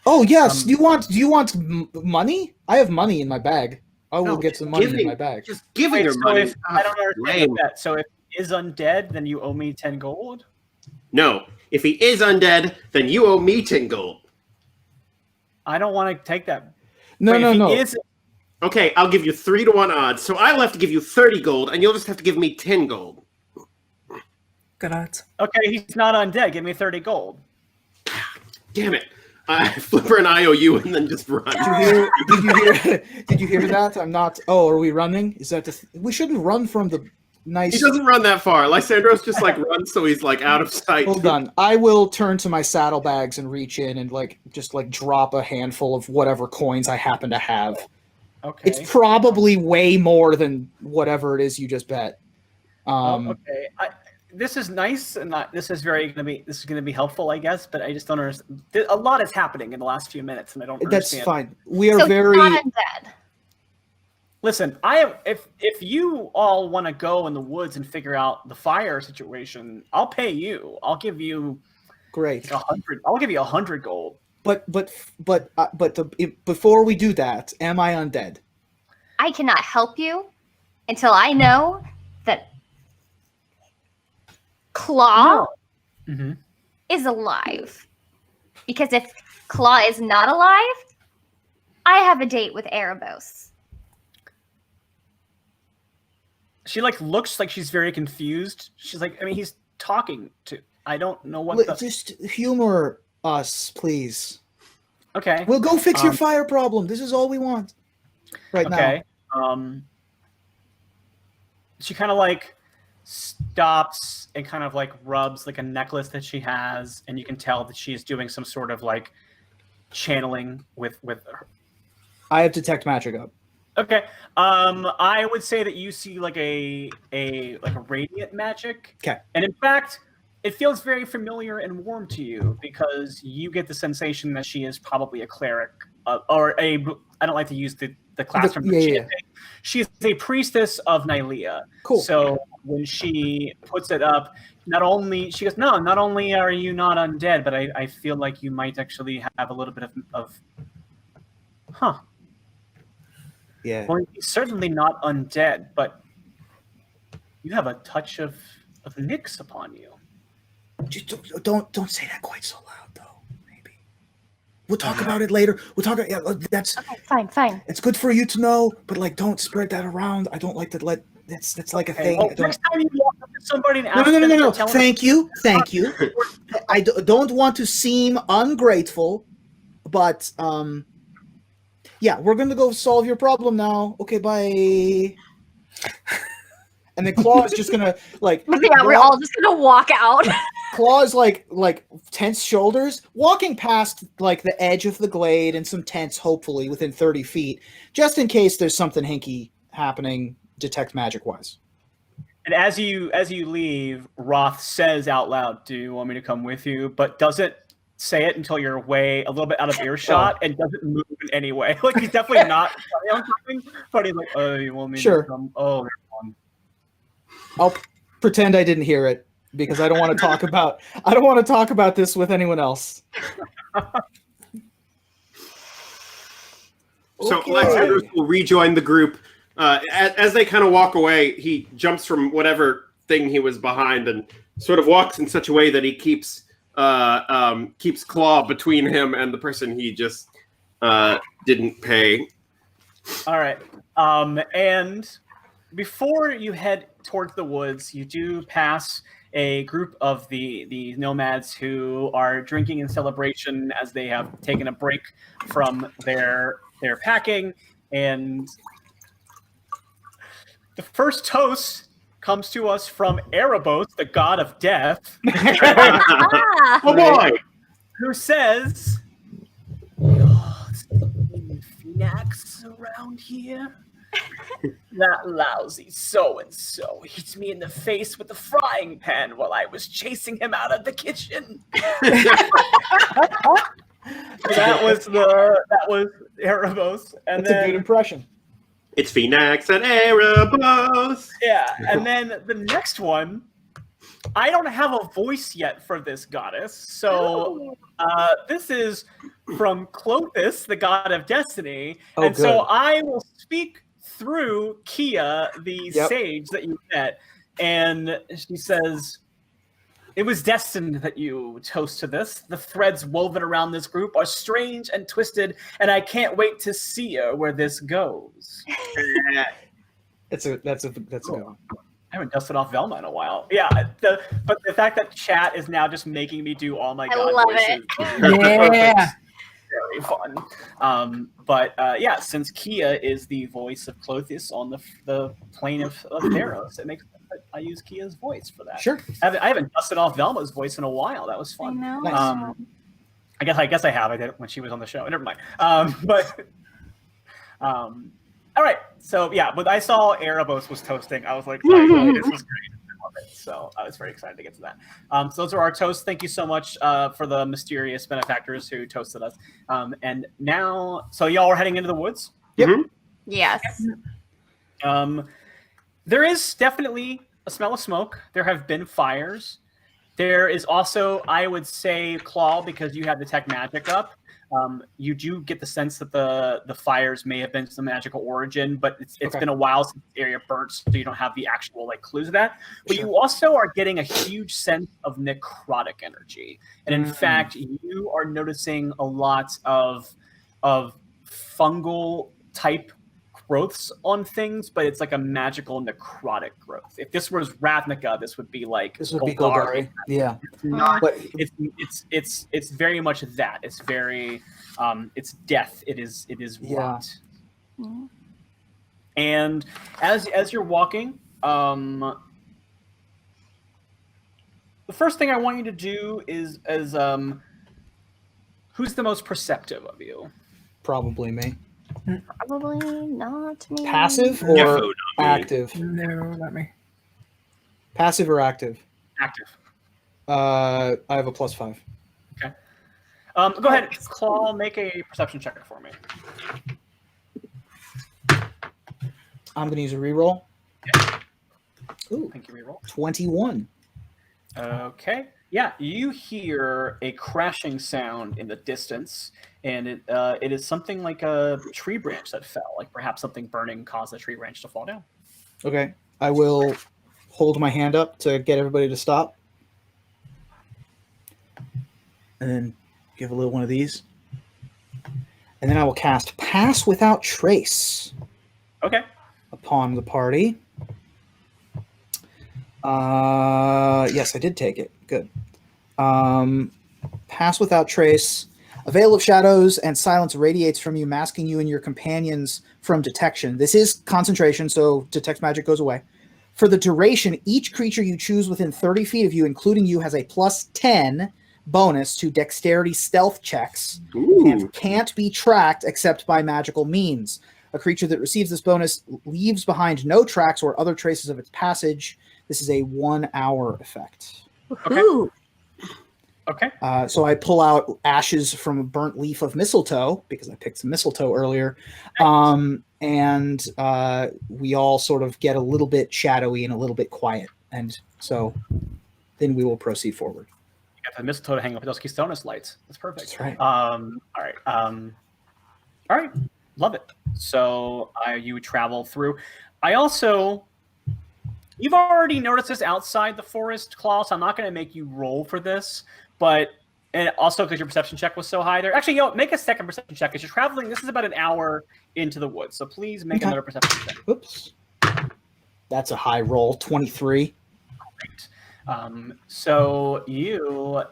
Oh yes. Do you want money? I have money in my bag. I will get some money in my bag. Just giving her so money. I don't understand that. So if he is undead, then you owe me 10 gold? No. If he is undead, then you owe me 10 gold. I don't want to take that. No. Okay, I'll give you 3-to-1 odds. So I'll have to give you 30 gold, and you'll just have to give me 10 gold. Good odds. Okay, he's not undead. Give me 30 gold. Damn it. I flip her an IOU and then just run. Did you hear that? I'm not. Oh, are we running? Is that we shouldn't run from the nice. He doesn't run that far. Lysandros just like runs so he's like out of sight. Hold on. I will turn to my saddlebags and reach in and just drop a handful of whatever coins I happen to have. Okay. It's probably way more than whatever it is you just bet. Okay. This is nice, and this is going to be helpful, I guess. But I just don't understand. A lot is happening in the last few minutes, and I don't understand. That's fine. We are So very. not undead. Listen, if you all want to go in the woods and figure out the fire situation, I'll pay you. I'll give you Great. 100. I'll give you 100 gold. But before we do that, am I undead? I cannot help you until I know that Claw is alive. Because if Claw is not alive, I have a date with Erebos. She looks like she's very confused. She's like, I mean, he's talking to. I don't know what. Just humor us, please. Okay. We'll go fix your fire problem. This is all we want right now. Okay. She kind of stops and kind of rubs a necklace that she has, and you can tell that she's doing some sort of channeling with her. I have detect magic up. Okay. I would say that you see a radiant magic. Okay. And in fact, it feels very familiar and warm to you because you get the sensation that she is probably a cleric or a. I don't like to use the classroom. She's a priestess of Nylea. Cool. So when she puts it up, she goes, no, not only are you not undead, but I feel like you might actually have a little bit of huh. Yeah. Well, you're certainly not undead, but you have a touch of Nyx upon you. Just don't say that quite so loud, though. We'll talk about it later. We'll talk. Yeah, that's Okay, fine. it's good for you to know, but like, don't spread that around. I don't like to let. That's like a Okay, thing. well, I don't, next time you walk up to somebody and no, ask no, no, them no, to no. tell them- Thank you. I don't want to seem ungrateful, but yeah, we're gonna go solve your problem now. Okay, bye. And then Claw is just gonna like. Yeah, we're all just gonna walk out. Claw is like tense shoulders, walking past like the edge of the glade and some tents, hopefully within 30 feet, just in case there's something hinky happening, detect magic wise. And as you leave, Roth says out loud, "Do you want me to come with you?" But doesn't say it until you're away a little bit out of earshot and doesn't move in any way. Like he's definitely not planning on coming, but he's like, "Oh, you want me Sure. to come?" Oh, there's one. I'll pretend I didn't hear it because I don't want to talk about this with anyone else. So Okay. Lysander will rejoin the group. As they kind of walk away, he jumps from whatever thing he was behind and sort of walks in such a way that he keeps Claw between him and the person he just didn't pay. All right. And before you head towards the woods, you do pass a group of the nomads who are drinking in celebration as they have taken a break from their packing. And the first toast comes to us from Erebos, the god of death, Ah, Oh boy! who says, "Oh, Phoenix around here. That lousy so-and-so hit me in the face with a frying pan while I was chasing him out of the kitchen." that was Erebos. And That's a then, good impression. It's Phoenix and Erebos. yeah, and then the next one, I don't have a voice yet for this goddess, so this is from Clothis, the god of destiny, Oh, and so good. I will speak through Kia, the Yep. sage that you met, and she says, "It was destined that you toast to this. The threads woven around this group are strange and twisted, and I can't wait to see where this goes." That's a good one. I haven't dusted off Velma in a while. Yeah, but the fact that chat is now just making me do all my I god love voices. Yeah. Very fun. But yeah, since Kia is the voice of Clothis on the plane of Theros, it makes sense that I use Kia's voice for that. Sure. I haven't dusted off Velma's voice in a while. That was I fun. know. Nice. I guess I have. I did it when she was on the show. Never mind. All right. So yeah, when I saw Erebos was toasting, I was like, "Oh, this was great." I love it. So I was very excited to get to that. So those are our toasts. Thank you so much for the mysterious benefactors who toasted us. And now, so y'all are heading into the woods. Yes. There is definitely a smell of smoke. There have been fires. There is also, I would say, Claw, because you have the tech magic up. You do get the sense that the fires may have been some magical origin, but it's Okay. been a while since the area burnt, so you don't have the actual clues of that. But Sure. you also are getting a huge sense of necrotic energy, and in fact, you are noticing a lot of fungal type growths on things, but it's like a magical necrotic growth. If this was Ravnica, this would be like This would be Golgari. Golgari. Yeah. It's not. But It's very much that. It's very it's death. It is Yeah. rot. And as you're walking, the first thing I want you to do is who's the most perceptive of you? probably me. Probably not me. Passive Defo or not me. active? No, not me. Passive or active? Active. I have a +5. Go ahead, Claw, make a perception check for me. I'm gonna use a reroll. Ooh, Thank you, reroll. 21. Okay. Yeah, you hear a crashing sound in the distance, and it is something like a tree branch that fell, like perhaps something burning caused the tree branch to fall down. Okay. I will hold my hand up to get everybody to stop. And then give a little one of these. And then I will cast Pass Without Trace Okay. upon the party. Yes, I did take it. Good. Pass Without Trace. A veil of shadows and silence radiates from you, masking you and your companions from detection. This is concentration, so detect magic goes away. For the duration, each creature you choose within 30 feet of you, including you, has a plus 10 bonus to dexterity stealth checks and can't be tracked except by magical means. A creature that receives this bonus leaves behind no tracks or other traces of its passage. This is a 1 hour effect. Ooh. Okay. So I pull out ashes from a burnt leaf of mistletoe because I picked some mistletoe earlier. And we all sort of get a little bit shadowy and a little bit quiet. And so then we will proceed forward. You got the mistletoe to hang up with those Keystonus lights. That's perfect. That's right. All right. All right. Love it. So you travel through. You've already noticed this outside the forest, Claw, so I'm not going to make you roll for this. And also because your perception check was so high there. Actually, make a second perception check because you're traveling. This is about an hour into the woods. So please make another perception check. Oops. That's a high roll, 23. Great. So you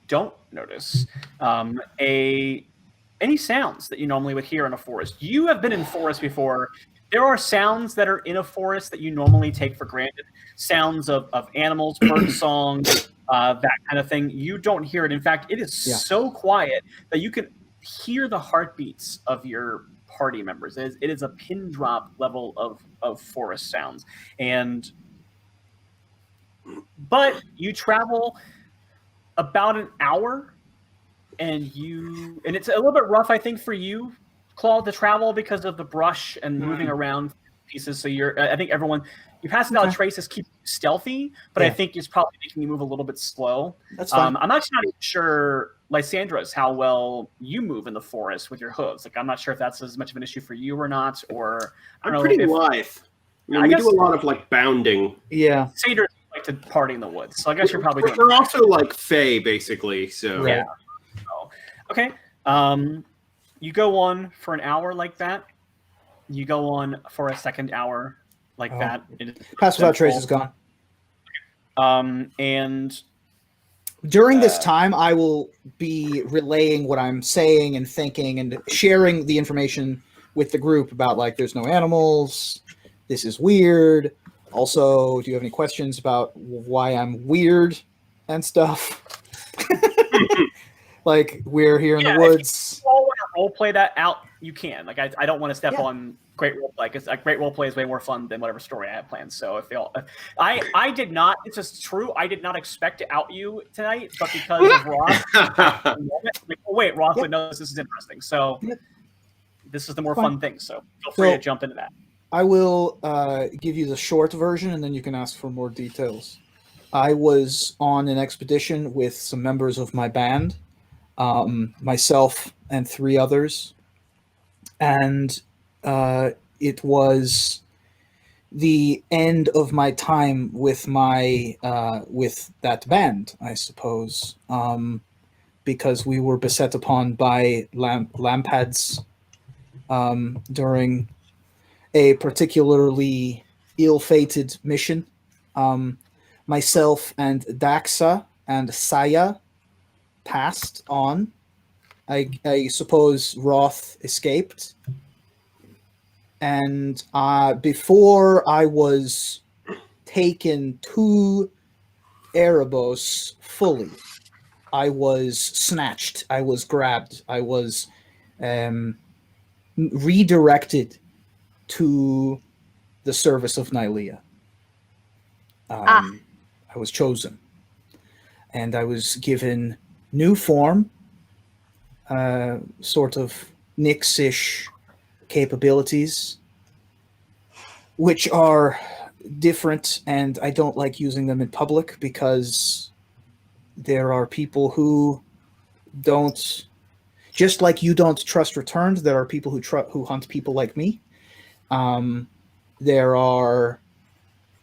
don't notice any sounds that you normally would hear in a forest. You have been in forest before. There are sounds that are in a forest that you normally take for granted. Sounds of animals, bird songs, that kind of thing. You don't hear it. In fact, it is so quiet that you can hear the heartbeats of your party members. It is a pin drop level of forest sounds. But you travel about an hour, and it's a little bit rough, I think, for you, Claw, to travel because of the brush and moving around pieces. So I think you pass without traces keep you stealthy, but I think it's probably making you move a little bit slow. That's fine. I'm actually not even sure, Lysandra's, how well you move in the forest with your hooves. I'm not sure if that's as much of an issue for you or not, or I'm pretty lithe. We do a lot of bounding. Yeah. Satyrs like to party in the woods, so I guess you're probably doing. We're also like Fae, basically. So yeah. So, okay. You go on for an hour like that. You go on for a second hour like that. Pass Without Trace is gone. And during this time, I will be relaying what I'm saying and thinking and sharing the information with the group about, there's no animals. This is weird. Also, do you have any questions about why I'm weird and stuff? We're here in the woods. If you all want to role play that out, you can. I don't want to step on great role play because great role play is way more fun than whatever story I have planned. So I did not. It's just true. I did not expect to out you tonight, but because of Roth, wait, Roth would know this is interesting. So this is the more fun thing. So feel free to jump into that. I will give you the short version, and then you can ask for more details. I was on an expedition with some members of my band. Myself and 3 others, and it was the end of my time with with that band, I suppose, because we were beset upon by lampads during a particularly ill-fated mission. Myself and Daxa and Saya passed on. I suppose Roth escaped. And before I was taken to Erebos fully, I was snatched. I was grabbed. I was redirected to the service of Nylea. I was chosen. And I was given new form, sort of Nyx-ish capabilities, which are different, and I don't like using them in public because there are people who don't, just like you don't trust returned, there are people who hunt people like me. There are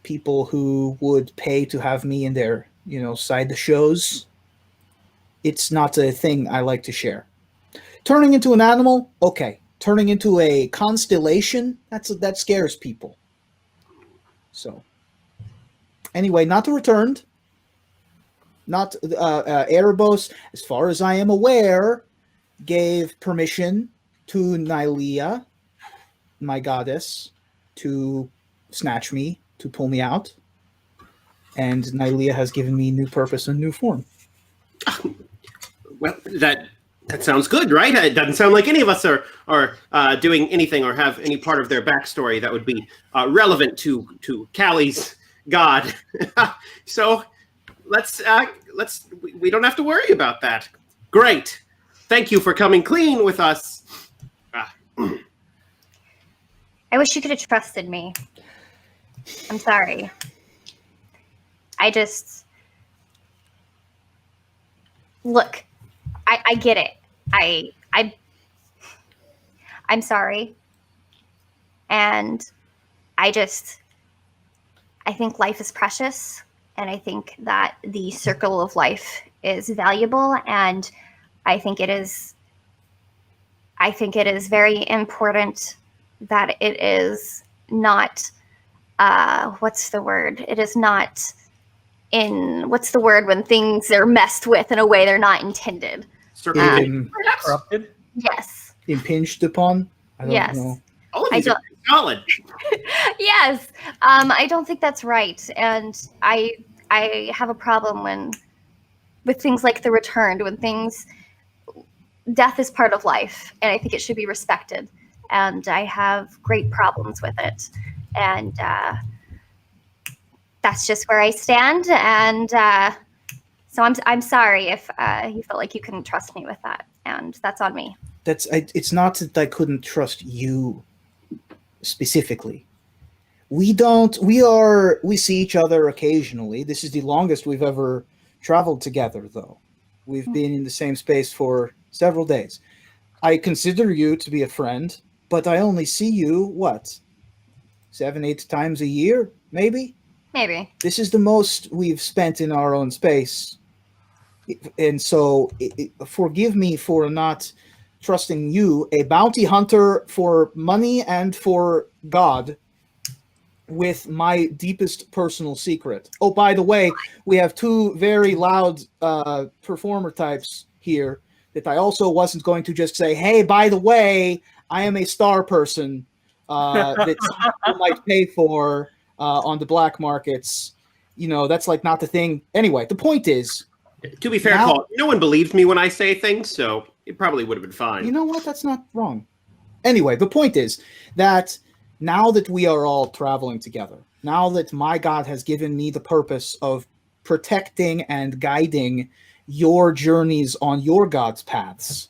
people who would pay to have me in their, side the shows. It's not a thing I like to share. Turning into an animal, okay. Turning into a constellation, that scares people. So, anyway, not returned. Not Erebos, as far as I am aware, gave permission to Nylea, my goddess, to snatch me, to pull me out. And Nylea has given me new purpose and new form. Well, that sounds good, right? It doesn't sound like any of us are doing anything or have any part of their backstory that would be relevant to Callie's god. So let's we don't have to worry about that. Great. Thank you for coming clean with us. I wish you could have trusted me. I'm sorry. Look, I get it. I'm sorry. And I think life is precious, and I think that the circle of life is valuable, and I think it is very important that it is not what's the word? It is not what's the word when things are messed with in a way they're not intended? Corrupted? Yes. Impinged upon? I don't know. All of these are solid. Yes. I don't think that's right. And I have a problem with things like the returned, death is part of life, and I think it should be respected. And I have great problems with it. And that's just where I stand. And so I'm sorry if you felt like you couldn't trust me with that. And that's on me. It's not that I couldn't trust you specifically. We see each other occasionally. This is the longest we've ever traveled together, though. We've been in the same space for several days. I consider you to be a friend, but I only see you, 7-8 times a year, maybe? Maybe. This is the most we've spent in our own space. And so forgive me for not trusting you, a bounty hunter for money and for God, with my deepest personal secret. Oh, by the way, we have two very loud performer types here that I also wasn't going to just say, hey, by the way, I am a star person that you might pay for on the black markets. That's like not the thing. Anyway, the point is, to be fair, Paul, no one believes me when I say things, so it probably would have been fine. You know what? That's not wrong. Anyway, the point is that now that we are all traveling together, now that my God has given me the purpose of protecting and guiding your journeys on your God's paths,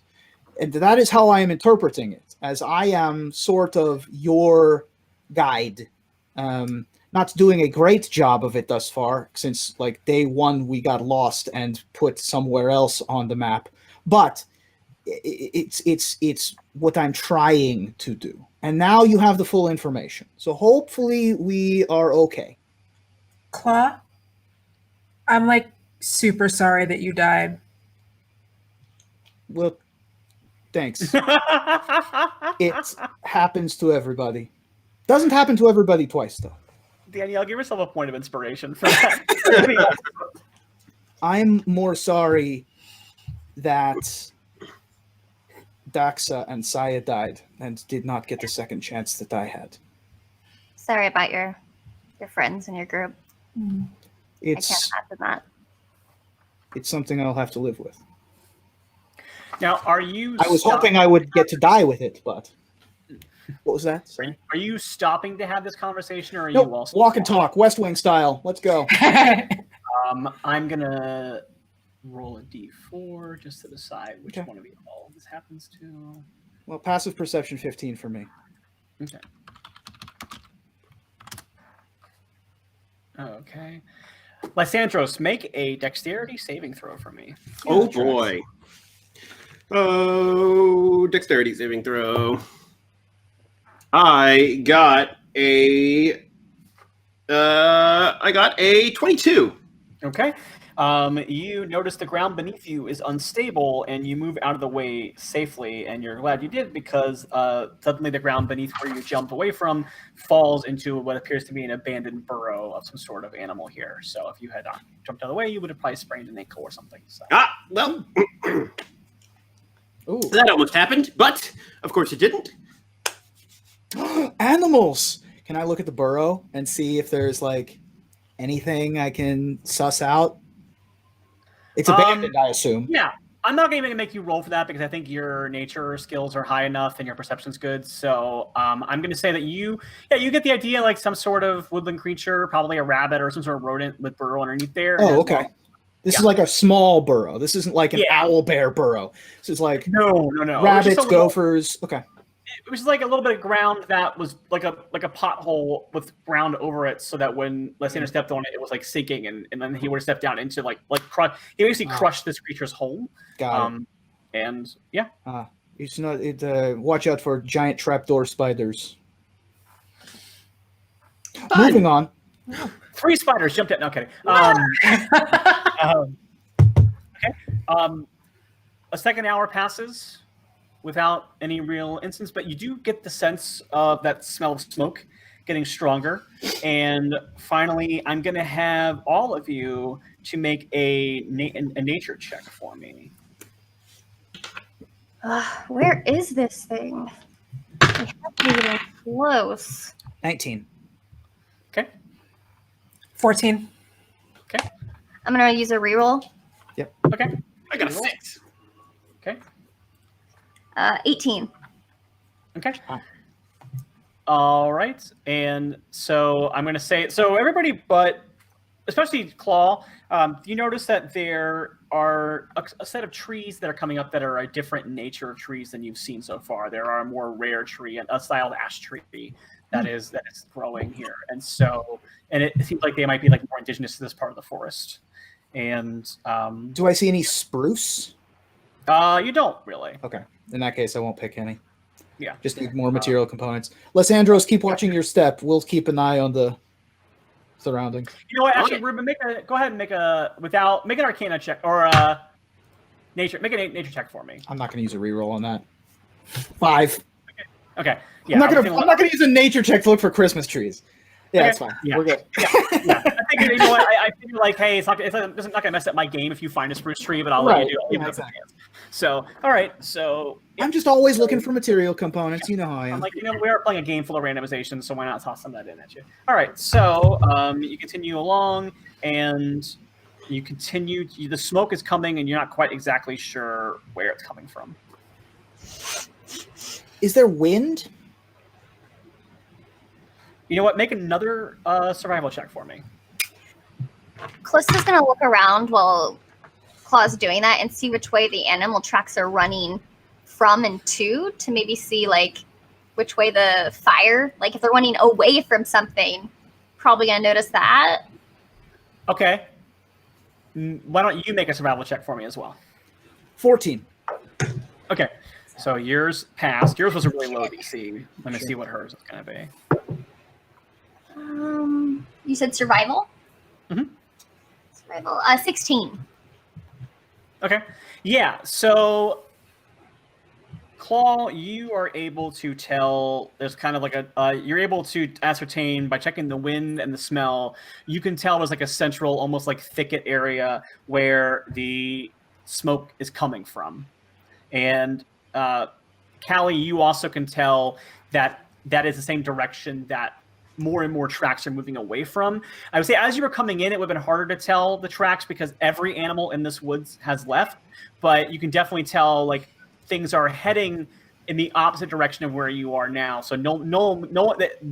and that is how I am interpreting it, as I am sort of your guide. Not doing a great job of it thus far, since like day one we got lost and put somewhere else on the map. But it's what I'm trying to do. And now you have the full information. So hopefully we are okay. Claw, I'm like super sorry that you died. Well, thanks. It happens to everybody. Doesn't happen to everybody twice, though. Danielle, give yourself a point of inspiration for that. I'm more sorry that Daxa and Saya died and did not get the second chance that I had. Sorry about your friends and your group. I can't imagine that. It's something I'll have to live with. Now, are you... I was hoping I would get to die with it, but... What was that? Sorry. Are you stopping to have this conversation, or are nope. you also... Walk and talk, West Wing style. Let's go. I'm going to roll a d4 just to decide which one of you all this happens to. Well, passive perception 15 for me. Okay. Okay. Lysandros, make a dexterity saving throw for me. Oh, boy. Oh, dexterity saving throw. I got a 22. Okay. You notice the ground beneath you is unstable, and you move out of the way safely. And you're glad you did because suddenly the ground beneath where you jumped away from falls into what appears to be an abandoned burrow of some sort of animal here. So if you had jumped out of the way, you would have probably sprained an ankle or something. So. Well, Ooh. that almost happened, but of course it didn't. Animals! Can I look at the burrow and see if there's like anything I can suss out? It's abandoned, I assume. Yeah. I'm not going to make you roll for that because I think your nature skills are high enough and your perception's good. So I'm going to say that you get the idea, like some sort of woodland creature, probably a rabbit or some sort of rodent with burrow underneath there. Oh, okay. This is like a small burrow. This isn't like an owl bear burrow. This is like no. Rabbits, gophers. Okay. It was like a little bit of ground that was like a pothole with ground over it, so that when Lysander stepped on it, it was like sinking, and then he would have stepped down into he basically crushed this creature's home. Got it. And yeah. It's not. Watch out for giant trapdoor spiders. Fun. Moving on. 3 spiders jumped at. No kidding. Okay. A second hour passes without any real instance, but you do get the sense of that smell of smoke getting stronger. And finally, I'm going to have all of you to make a nature check for me. Where is this thing? We have to be getting close. 19. Okay. 14. Okay. I'm going to use a reroll. Yep. Okay. I got a 6. Okay. 18. Okay. All right. And so I'm going to say, so everybody but especially Claw, you notice that there are a set of trees that are coming up that are a different nature of trees than you've seen so far. There are a more rare tree, a styled ash tree that is growing here. And so, and it seems like they might be like more indigenous to this part of the forest. And do I see any spruce? You don't really. Okay. In that case, I won't pick any. Yeah. Just need more material components. Lysandros, keep watching your step. We'll keep an eye on the surroundings. You know what? Actually, Ruben, go ahead and make an Arcana check or nature. Make a nature check for me. I'm not going to use a reroll on that. 5. Okay. Yeah. I'm not going to use a nature check to look for Christmas trees. Yeah, Okay. that's fine. Yeah. We're good. Yeah. I think you know what? I feel like, hey, it's not going to mess up my game if you find a spruce tree, but I'll let you do it. Give it a chance. So, all right. So I'm just always looking for material components. You know how I am. I'm like, we are playing a game full of randomization, so why not toss some of that in at you? All right. So you continue along, and you continue. The smoke is coming, and you're not quite exactly sure where it's coming from. Is there wind? You know what? Make another survival check for me. Callista's going to look around while Claw's doing that and see which way the animal tracks are running from and to maybe see, like, which way the fire, like, if they're running away from something, probably going to notice that. Okay. Why don't you make a survival check for me as well? 14. Okay. So yours passed. Yours was a really low DC. Let me see what hers is going to be. You said survival? Mm-hmm. Survival. 16. Okay. Yeah. So, Claw, you are able to tell. There's kind of like you're able to ascertain by checking the wind and the smell. You can tell there's like a central, almost like thicket area where the smoke is coming from. And Callie, you also can tell that is the same direction that more and more tracks are moving away from. I would say as you were coming in, it would have been harder to tell the tracks because every animal in this woods has left, but you can definitely tell like things are heading in the opposite direction of where you are now. So no,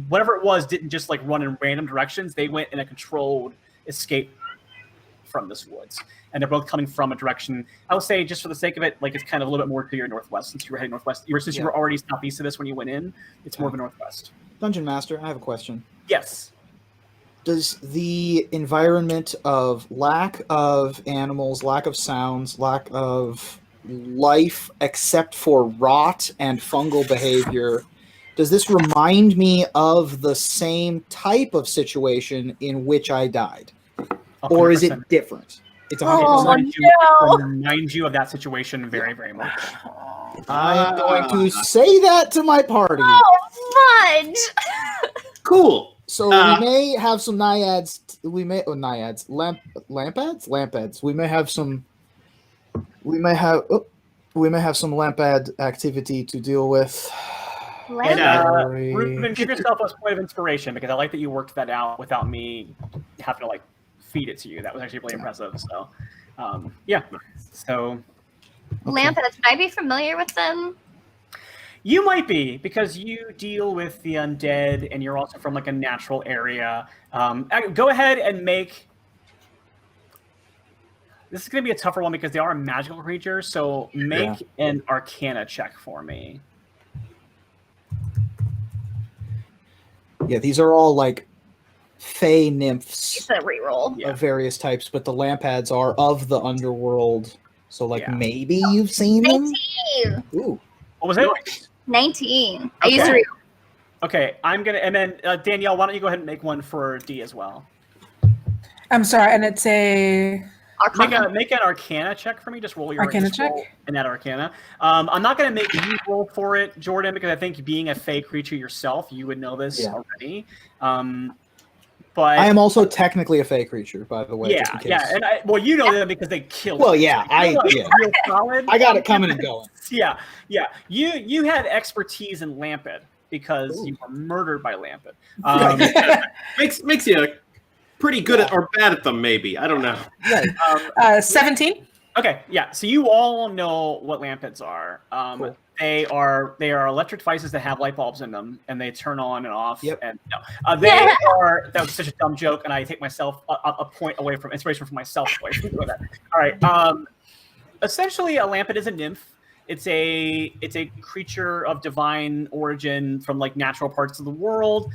whatever it was didn't just like run in random directions. They went in a controlled escape from this woods, and they're both coming from a direction. I would say, just for the sake of it, like it's kind of a little bit more to your northwest since you were heading northwest. You were already southeast of this when you went in. It's more of a northwest. Dungeon Master, I have a question. Yes. Does the environment of lack of animals, lack of sounds, lack of life except for rot and fungal behavior, does this remind me of the same type of situation in which I died? or is 100%. it different? It's 100%. Oh, Remind you of that situation very, very much. I am going to say that to my party. Oh, fudge! Cool. So we may have some naiads. Naiads. Lampads. We may have some. We may have some lampad activity to deal with. And Ruben, give yourself a point of inspiration because I like that you worked that out without me having to like feed it to you. That was actually really impressive. So, yeah. So, Lampads, should I be familiar with them? you might be because you deal with the undead and you're also from like a natural area. Go ahead and make. This is going to be a tougher one because they are a magical creature. So make an Arcana check for me. Yeah, these are all like fey nymphs It's a reroll. Yeah. of various types, but the lampads are of the underworld. So, like, Yeah. maybe you've seen them. 19! Ooh, What was it? 19. I used to Okay. reroll. Okay, I'm gonna, and then Danielle, why don't you go ahead and make one for D as well? I'm sorry, and it's a Make an Arcana check for me. Just roll your Arcana just roll check? in that Arcana. I'm not gonna make you roll for it, Jordan, because I think being a fey creature yourself, you would know this already. But I am also technically a fey creature, by the way. yeah, just in case. yeah, and well, you know them because they killed. Well, you. yeah, You're, like, real solid. I got it coming and going. Yeah. You had expertise in Lamped because you were murdered by Lamped. Makes you pretty good at or bad at them, maybe. I don't know. Right. 17. Okay, yeah. So you all know what lampids are. Cool. They are electric devices that have light bulbs in them, and they turn on and off. Yep. And they are. That was such a dumb joke, and I take myself a point away from inspiration from myself away from doing that. All right. Essentially, a lampid is a nymph. It's a creature of divine origin from like natural parts of the world.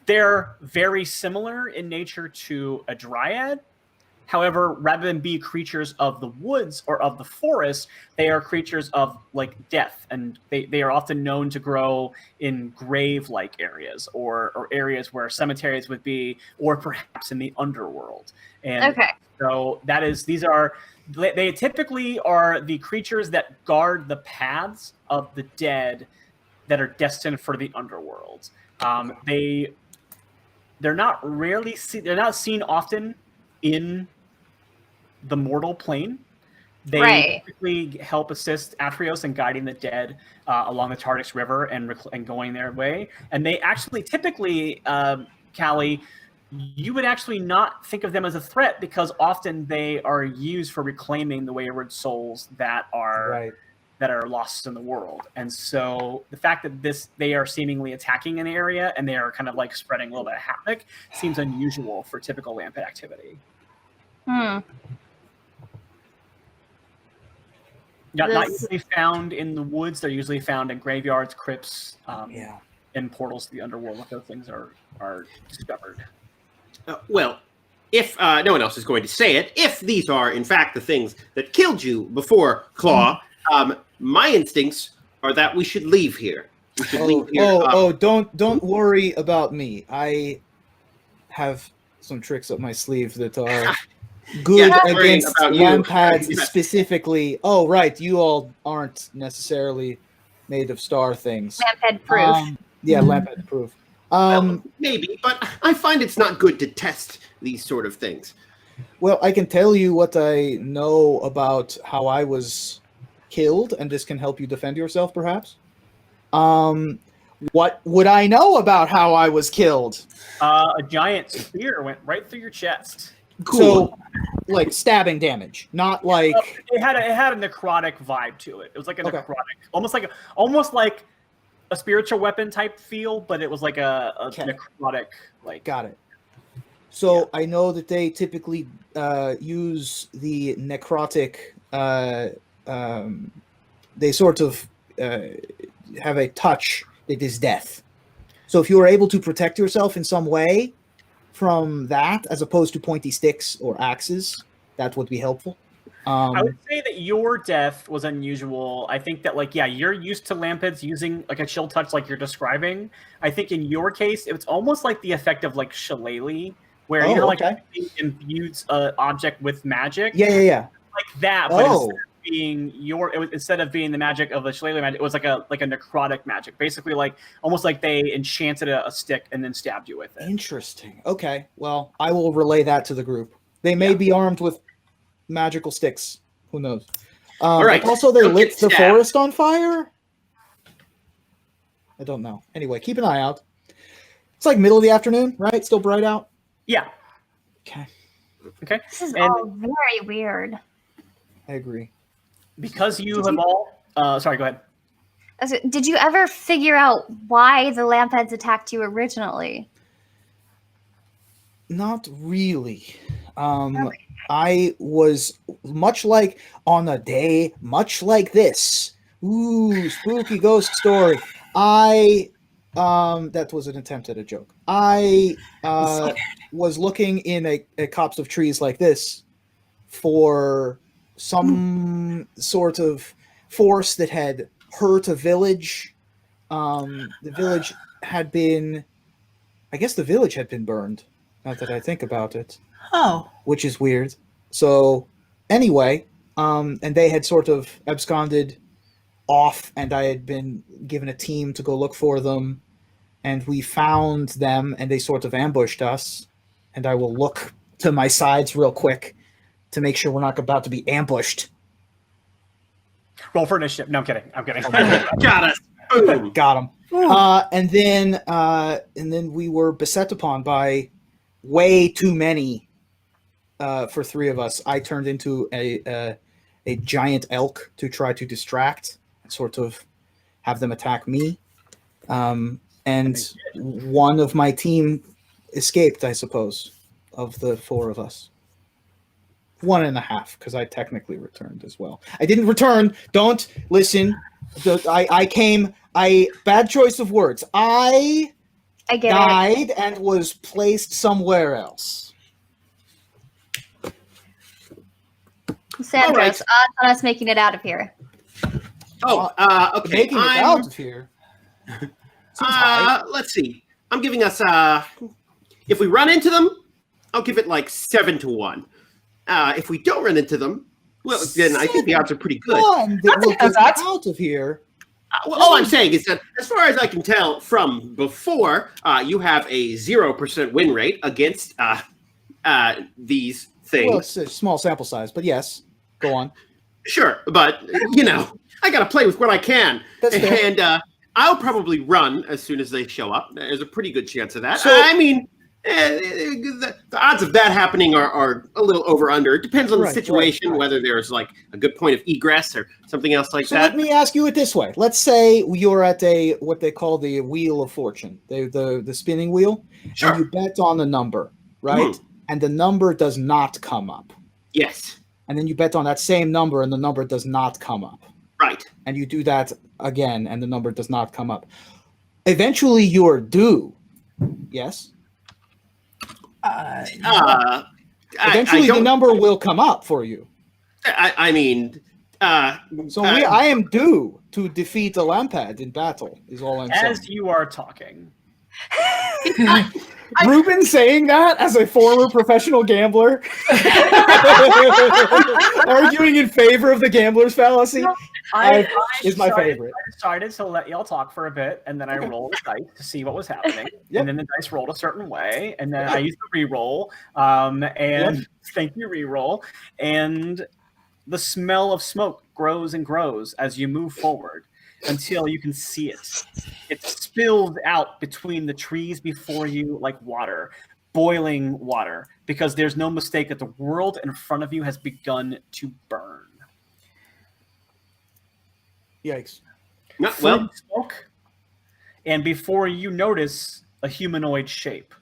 They're very similar in nature to a dryad. However, rather than be creatures of the woods or of the forest, they are creatures of like death, and they are often known to grow in grave-like areas or areas where cemeteries would be, or perhaps in the underworld. And so they typically are the creatures that guard the paths of the dead that are destined for the underworld. They're not seen often in the mortal plane. They typically help assist Atrios in guiding the dead along the Tardix River and going their way. And they actually typically, Callie, you would actually not think of them as a threat because often they are used for reclaiming the wayward souls that are lost in the world. And so the fact that they are seemingly attacking an area and they are kind of like spreading a little bit of havoc seems unusual for typical lampid activity. Not usually found in the woods. They're usually found in graveyards, crypts, and portals to the underworld. If those things are discovered. Well, if no one else is going to say it, if these are in fact the things that killed you before Claw, my instincts are that we should leave here. We should leave here. Don't worry about me. I have some tricks up my sleeve that are good against lampads specifically. Oh, right. You all aren't necessarily made of star things. Lampad proof. Lampad proof. Well, maybe, but I find it's not good to test these sort of things. Well, I can tell you what I know about how I was killed, and this can help you defend yourself, perhaps. What would I know about how I was killed? A giant spear went right through your chest. Cool. So, like stabbing damage, not like it had a necrotic vibe to it. It was like a necrotic, almost like a spiritual weapon type feel, but it was like a necrotic. Like, got it. So I know that they typically use the necrotic. They sort of have a touch that is death. So if you are able to protect yourself in some way from that, as opposed to pointy sticks or axes, that would be helpful. I would say that your death was unusual. I think that, you're used to lampids using like a chill touch like you're describing. I think in your case, it's almost like the effect of like shillelagh, where you know, like okay. imbues an object with magic. Yeah. Like that, but Oh. instead of being the magic of the shillelagh magic, it was like a necrotic magic. Basically, like almost like they enchanted a stick and then stabbed you with it. Interesting. Okay. Well, I will relay that to the group. They may be armed with magical sticks. Who knows? All right. Also, they Don't lit get the stabbed. forest on fire? I don't know. Anyway, keep an eye out. It's like middle of the afternoon, right? Still bright out? Yeah. Okay. Okay. This is And- all very weird. I agree. Because you have all... sorry, go ahead. Did you ever figure out why the lampheads attacked you originally? Not really. I was much like on a day, much like this. Ooh, spooky ghost story. That was an attempt at a joke. I was looking in a copse of trees like this for some sort of force that had hurt a village. The village had been, I guess the village had been burned, now that I think about it, Oh. which is weird. So anyway, and they had sort of absconded off, and I had been given a team to go look for them, and we found them, and they sort of ambushed us. And I will look to my sides real quick to make sure we're not about to be ambushed. Roll for initiative. No, I'm kidding. I'm kidding. Got us. Boom. Got him. And then we were beset upon by way too many for three of us. I turned into a giant elk to try to distract, sort of have them attack me. And one of my team escaped, I suppose, of the four of us. 1.5, because I technically returned as well. I didn't return. Don't listen. Bad choice of words. I get died and was placed somewhere else. Sandros, All right. odds on us making it out of here. Oh, okay. Making it out of here. Seems high. Let's see. I'm giving us if we run into them, I'll give it like 7-1. If we don't run into them, well, then I think the odds are pretty good. One that will take get those odds. out of here. All I'm saying is that, as far as I can tell from before, you have a 0% win rate against these things. Well, it's a small sample size, but yes, go on. Sure, but I got to play with what I can, That's fair. and I'll probably run as soon as they show up. There's a pretty good chance of that. So- I mean, the odds of that happening are a little over under. It depends on the Right, situation, right. whether there's like a good point of egress or something else like So that. let me ask you it this way. Let's say you're at what they call the wheel of fortune, the spinning wheel, Sure. and you bet on a number, right? And the number does not come up. Yes. And then you bet on that same number, and the number does not come up. Right. And you do that again, and the number does not come up. Eventually, you're due. Yes? Eventually, the number will come up for you. I mean, So I am due to defeat a lampad in battle, is all I'm saying. As you are talking, Ruben saying that as a former professional gambler, arguing in favor of the gambler's fallacy, is my favorite. I decided to let y'all talk for a bit, and then I rolled a dice to see what was happening. Yep. And then the dice rolled a certain way, and then I used a reroll. And thank you, reroll. And the smell of smoke grows and grows as you move forward until you can see it. It spills out between the trees before you like water, boiling water, because there's no mistake that the world in front of you has begun to burn. Yikes. well, Smoke, and before you notice a humanoid shape.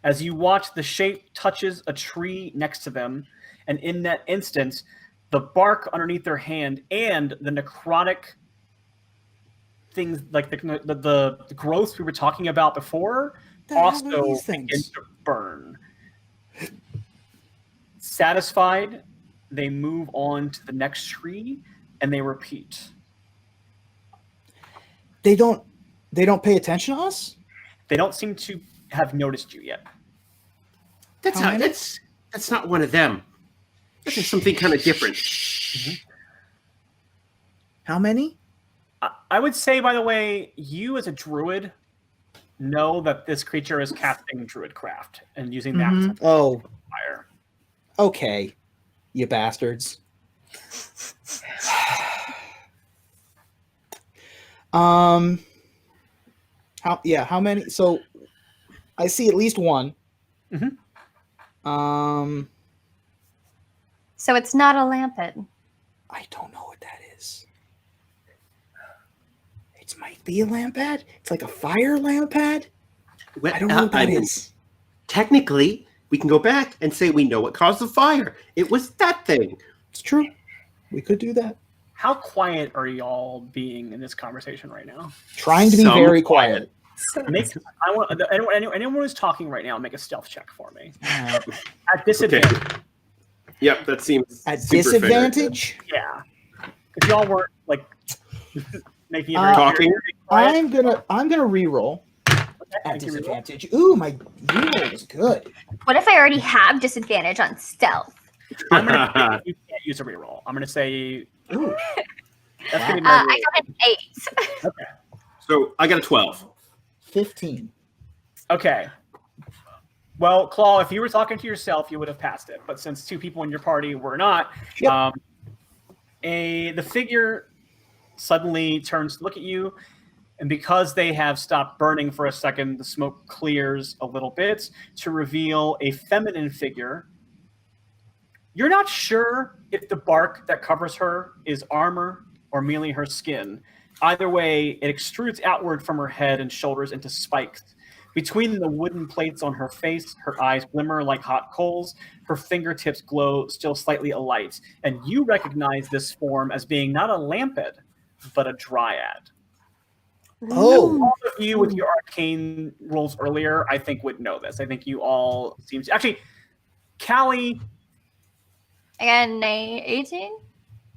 As you watch, the shape touches a tree next to them, and in that instant, the bark underneath their hand and the necrotic things, like the growth we were talking about before, The hell are also these begin things? to burn. Satisfied, they move on to the next tree, and they repeat. They don't pay attention to us? They don't seem to have noticed you yet. That's not one of them. This is something kind of different. How many? I would say, by the way, you as a druid know that this creature is casting druidcraft and using that as Oh, fire. okay, you bastards. How many? So I see at least one. So it's not a lampet. I don't know what that is. It might be a lampad. It's like a fire lampad. Well, I don't know what that is. Technically, we can go back and say we know what caused the fire. It was that thing. It's true. We could do that. How quiet are y'all being in this conversation right now? Trying to be very quiet. Anyone who's talking right now, make a stealth check for me. Uh, At disadvantage. Okay. Yep, that seems At super disadvantage, Yeah. If y'all weren't like making it very Talking. I'm gonna re-roll at Thank you, Reroll. disadvantage. Ooh, my re-roll is good. What if I already have disadvantage on stealth? I'm gonna say you can't use a reroll. I'm gonna say Ooh, that's gonna be Wow. my I got an 8. So I got a 12. 15. Okay. Well, Claw, if you were talking to yourself, you would have passed it. But since two people in your party were not, Yep. the figure suddenly turns to look at you, and because they have stopped burning for a second, the smoke clears a little bit to reveal a feminine figure. You're not sure if the bark that covers her is armor or merely her skin. Either way, it extrudes outward from her head and shoulders into spikes. Between the wooden plates on her face, her eyes glimmer like hot coals, her fingertips glow still slightly alight, and you recognize this form as being not a lamped, but a dryad. Oh, All of you with your arcane rolls earlier, I think, would know this. I think you all seem to... Actually, Callie, I got an 18.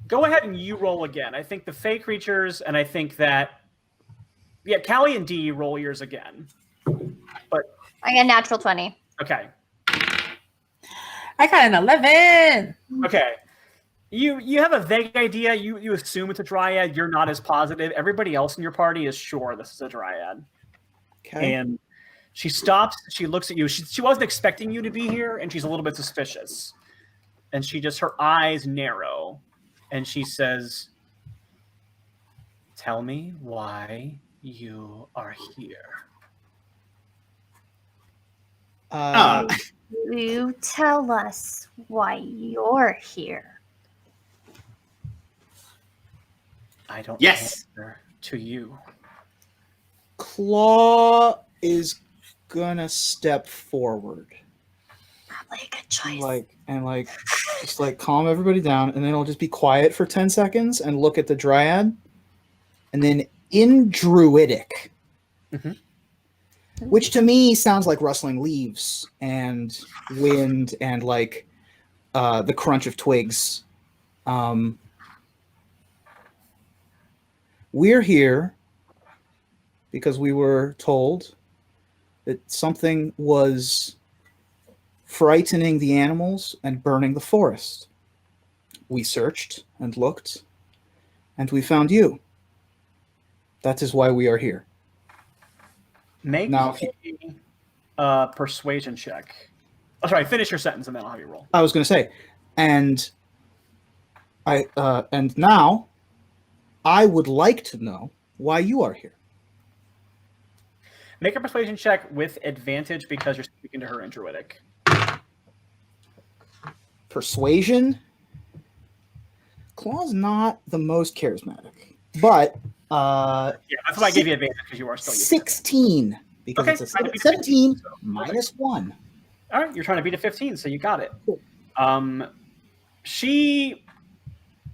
go ahead and you roll again. I think the fey creatures, and I think that... Yeah, Callie and D, roll yours again. But I got a natural 20. okay. I got an 11. Okay. You have a vague idea. You assume it's a dryad. You're not as positive. Everybody else in your party is sure this is a dryad. okay. And she stops. She looks at you. She wasn't expecting you to be here, and she's a little bit suspicious. And her eyes narrow, and she says, "Tell me why you are here." You tell us why you're here. I don't Yes. answer to you. Claw is gonna step forward, Probably a good choice. just calm everybody down, and then I'll just be quiet for 10 seconds and look at the dryad, and then in Druidic, which to me sounds like rustling leaves and wind and the crunch of twigs. We're here because we were told that something was frightening the animals and burning the forest. We searched and looked, and we found you. That is why we are here. Make Now, a persuasion check. Oh, sorry, finish your sentence and then I'll have you roll. I was going to say, and now I would like to know why you are here. Make a persuasion check with advantage because you're speaking to her in Druidic. Persuasion. Claw's not the most charismatic, but Yeah, that's why I gave you advantage because you are still using it. 16 because Okay, it's trying to a beat 17 so- minus 1. All right, you're trying to beat a 15, so you got it. Cool. She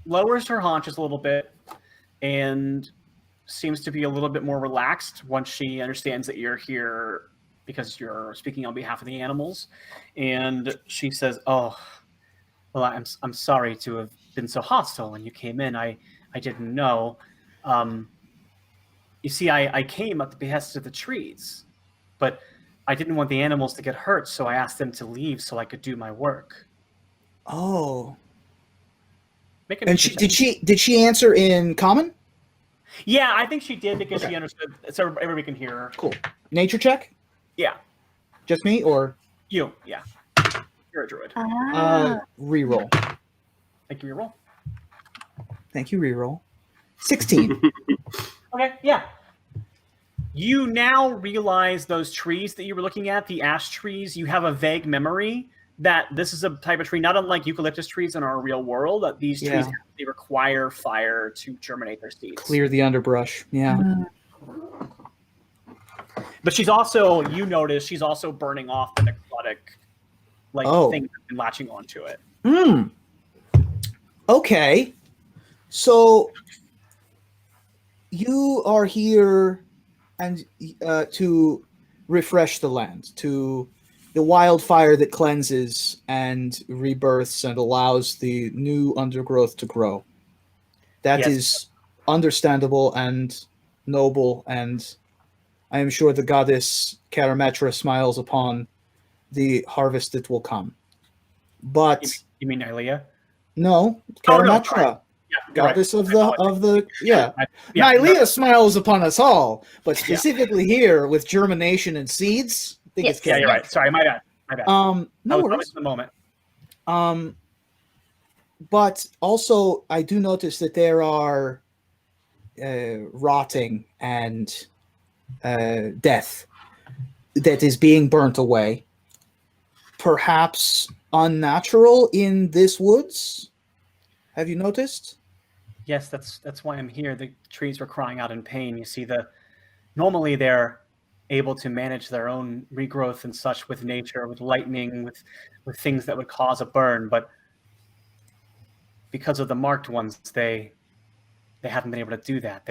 lowers her haunches a little bit and seems to be a little bit more relaxed once she understands that you're here because you're speaking on behalf of the animals. And she says, "Oh, well, I'm sorry to have been so hostile when you came in. I didn't know. You see, I came at the behest of the trees, but I didn't want the animals to get hurt, so I asked them to leave so I could do my work. Oh. Make an And did she answer in common? Yeah, I think she did because Okay. she understood, so everybody can hear her. Cool. Nature check? Yeah, Just me or you. Yeah, you're a druid. reroll? Thank you. Reroll. Thank you, reroll. 16. Okay. Yeah. You now realize those trees that you were looking at, the ash trees. You have a vague memory that this is a type of tree, not unlike eucalyptus trees in our real world. That these trees they require fire to germinate their seeds. Clear the underbrush. Yeah. But she's also, you notice, she's also burning off the necrotic, things that have been latching onto it. Okay. So you are here and to refresh the land, to the wildfire that cleanses and rebirths and allows the new undergrowth to grow. That is understandable and noble, and I am sure the goddess Karametra smiles upon the harvest that will come. But you mean Nylea? No, Karametra. No, goddess of the Nylea smiles upon us all, but specifically here with germination and seeds. I think it's you're right. Sorry, my bad. No worries. In the moment. But also I do notice that there are rotting and death that is being burnt away. Perhaps unnatural in this woods. Have you noticed? Yes, that's why I'm here. The trees were crying out in pain. You see, normally they're able to manage their own regrowth and such with nature, with lightning, with things that would cause a burn, but because of the marked ones, they haven't been able to do that.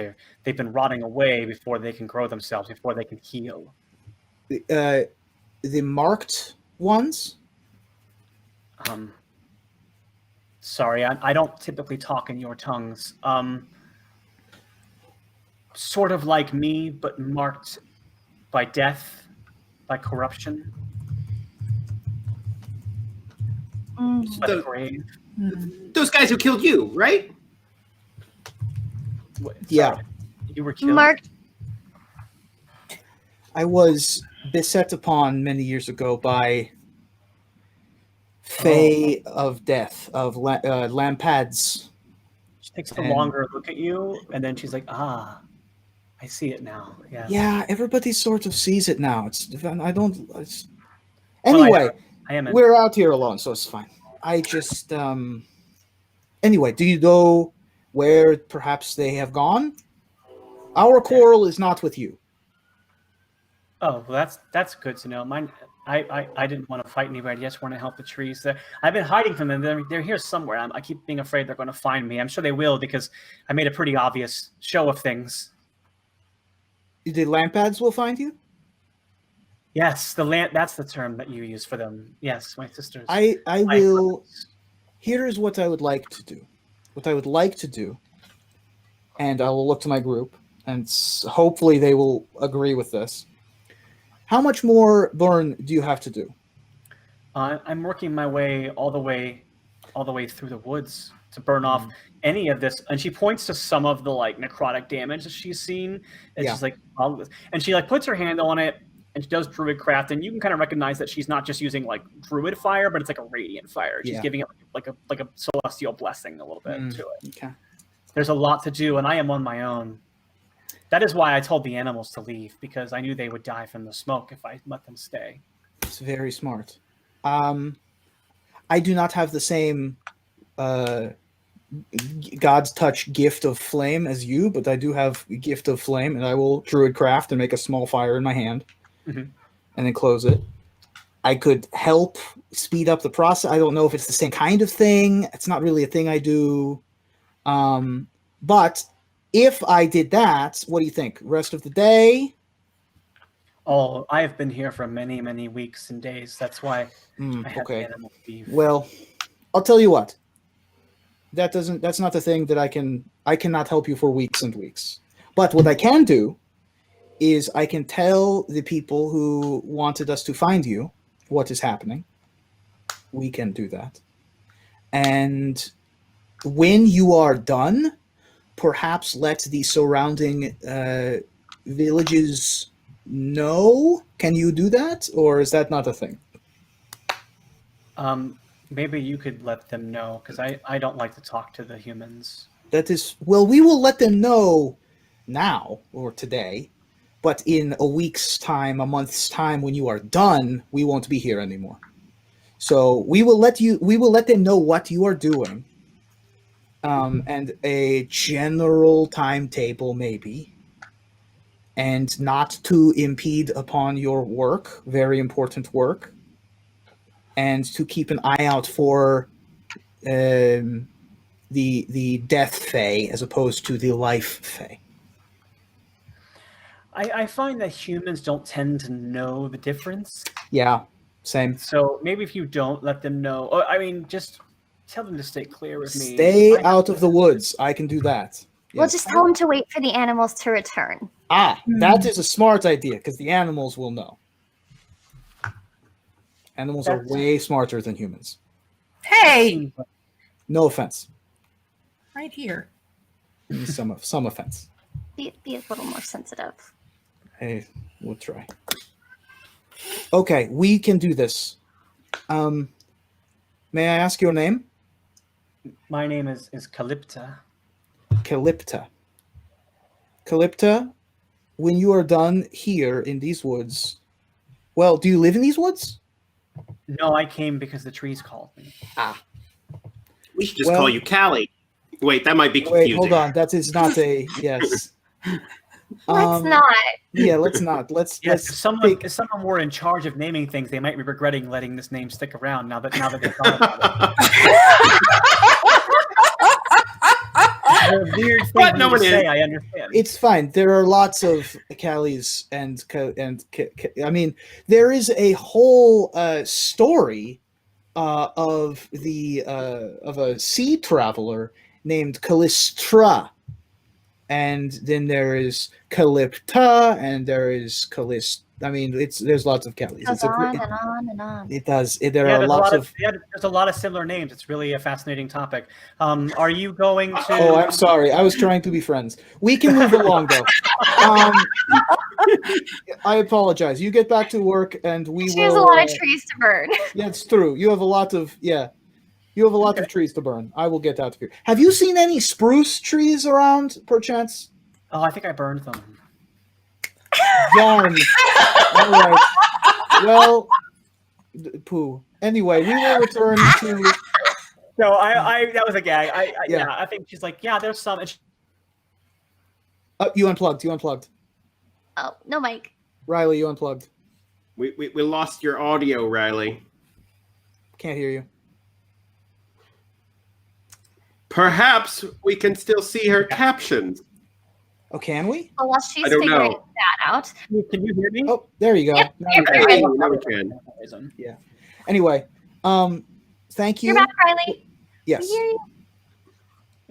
They've been rotting away before they can grow themselves, before they can heal. The marked ones? Sorry, I don't typically talk in your tongues. Sort of like me, but marked by death, by corruption, by the grave. Those guys who killed you, right? Yeah. You were killed. Marked. I was beset upon many years ago by Fae of Death, of Lampads. She takes a longer look at you, and then she's like, I see it now. Yeah. Yeah, everybody sort of sees it now. Anyway, we're out here alone, so it's fine. I just, anyway, do you know where perhaps they have gone? Our quarrel is not with you. Oh, well, that's good to know. Mine, I didn't want to fight anybody. I just want to help the trees. I've been hiding from them. They're here somewhere. I keep being afraid they're going to find me. I'm sure they will because I made a pretty obvious show of things. The Lampads will find you? Yes, that's the term that you use for them. Yes, my sisters. I will. Here's what I would like to do. What I would like to do, and I will look to my group, and hopefully they will agree with this. How much more burn do you have to do? I'm working my way all the way through the woods to burn off any of this. And she points to some of the necrotic damage that she's seen. And she's like, and she puts her hand on it and she does druid craft. And you can kind of recognize that she's not just using druid fire, but it's like a radiant fire. She's giving it like a celestial blessing a little bit to it. Okay. There's a lot to do, and I am on my own. That is why I told the animals to leave, because I knew they would die from the smoke if I let them stay. It's very smart. I do not have the same God's touch gift of flame as you, but I do have a gift of flame, and I will druid craft and make a small fire in my hand, and then close it. I could help speed up the process. I don't know if it's the same kind of thing. It's not really a thing I do. But if I did that, what do you think? Rest of the day? Oh, I have been here for many, many weeks and days. That's why I have the animal beef. Well, I'll tell you what. That's not the thing that I cannot help you for weeks and weeks. But what I can do is I can tell the people who wanted us to find you what is happening. We can do that. And when you are done, perhaps let the surrounding villages know. Can you do that, or is that not a thing? Maybe you could let them know, because I don't like to talk to the humans. That is, well, we will let them know now or today, but in a week's time, a month's time, when you are done, we won't be here anymore. So we will let them know what you are doing, and a general timetable maybe, and not to impede upon your work, very important work, and to keep an eye out for the death fae as opposed to the life fae. I find that humans don't tend to know the difference. Yeah, same. So maybe if you don't let them know, I mean, just tell them to stay clear with me. Stay out of the woods. I can do that. We'll Yes. just tell them to wait for the animals to return. That is a smart idea, because the animals will know. Animals are way smarter than humans. Hey, No offense. right here. Some offense. Be a little more sensitive. Hey, we'll try. Okay, we can do this. May I ask your name? My name is Calypta. Calypta. Calypta, when you are done here in these woods, well, do you live in these woods? No, I came because the trees called me. We should just call you Callie. Wait, that might be confusing. Wait, hold on. That is not a yes. Let's not. Yeah, let's not. Yes, Let's if someone were in charge of naming things, they might be regretting letting this name stick around now that they thought about it. The weird thing But no one is. say, I understand. It's fine. There are lots of Callies and I mean, there is a whole story of a sea traveler named Callistra, and then there is Calypta, and there is Callist. I mean, there's lots of Callies. It goes on and on and on. It does. There are lots of. There's a lot of similar names. It's really a fascinating topic. Are you going to? Oh, I'm sorry. I was trying to be friends. We can move along, though. I apologize. You get back to work, and we will. She has a lot of trees to burn. Yeah, it's true. You have a lot of You have a lot of trees to burn. I will get out of here. Have you seen any spruce trees around, perchance? Oh, I think I burned them. Darn. All right. Well, poo. Anyway, we will return to. No, I that was a gag. I think she's like, yeah, there's some. You unplugged. You unplugged. Oh, no, Mike. Riley, you unplugged. We lost your audio, Riley. Can't hear you. Perhaps we can still see her captions. Oh, can we? Well, while she's I don't figuring know. that out. Can you hear me? Oh, there you go. Yep, Now you're we can. good. Now we can. Yeah. Anyway, thank you. You're back, Riley. Yes. We hear you.